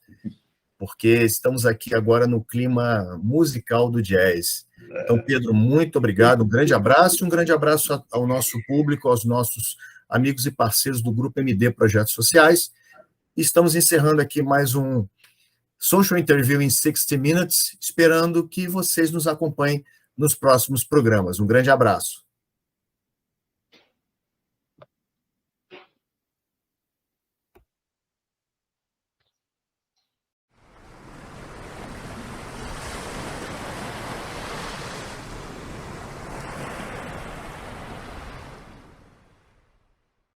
porque estamos aqui agora no clima musical do jazz. Então, Pedro, muito obrigado, um grande abraço, e um grande abraço ao nosso público, aos nossos amigos e parceiros do Grupo MD Projetos Sociais. Estamos encerrando aqui mais um Social Interview em 60 Minutes, esperando que vocês nos acompanhem nos próximos programas. Um grande abraço.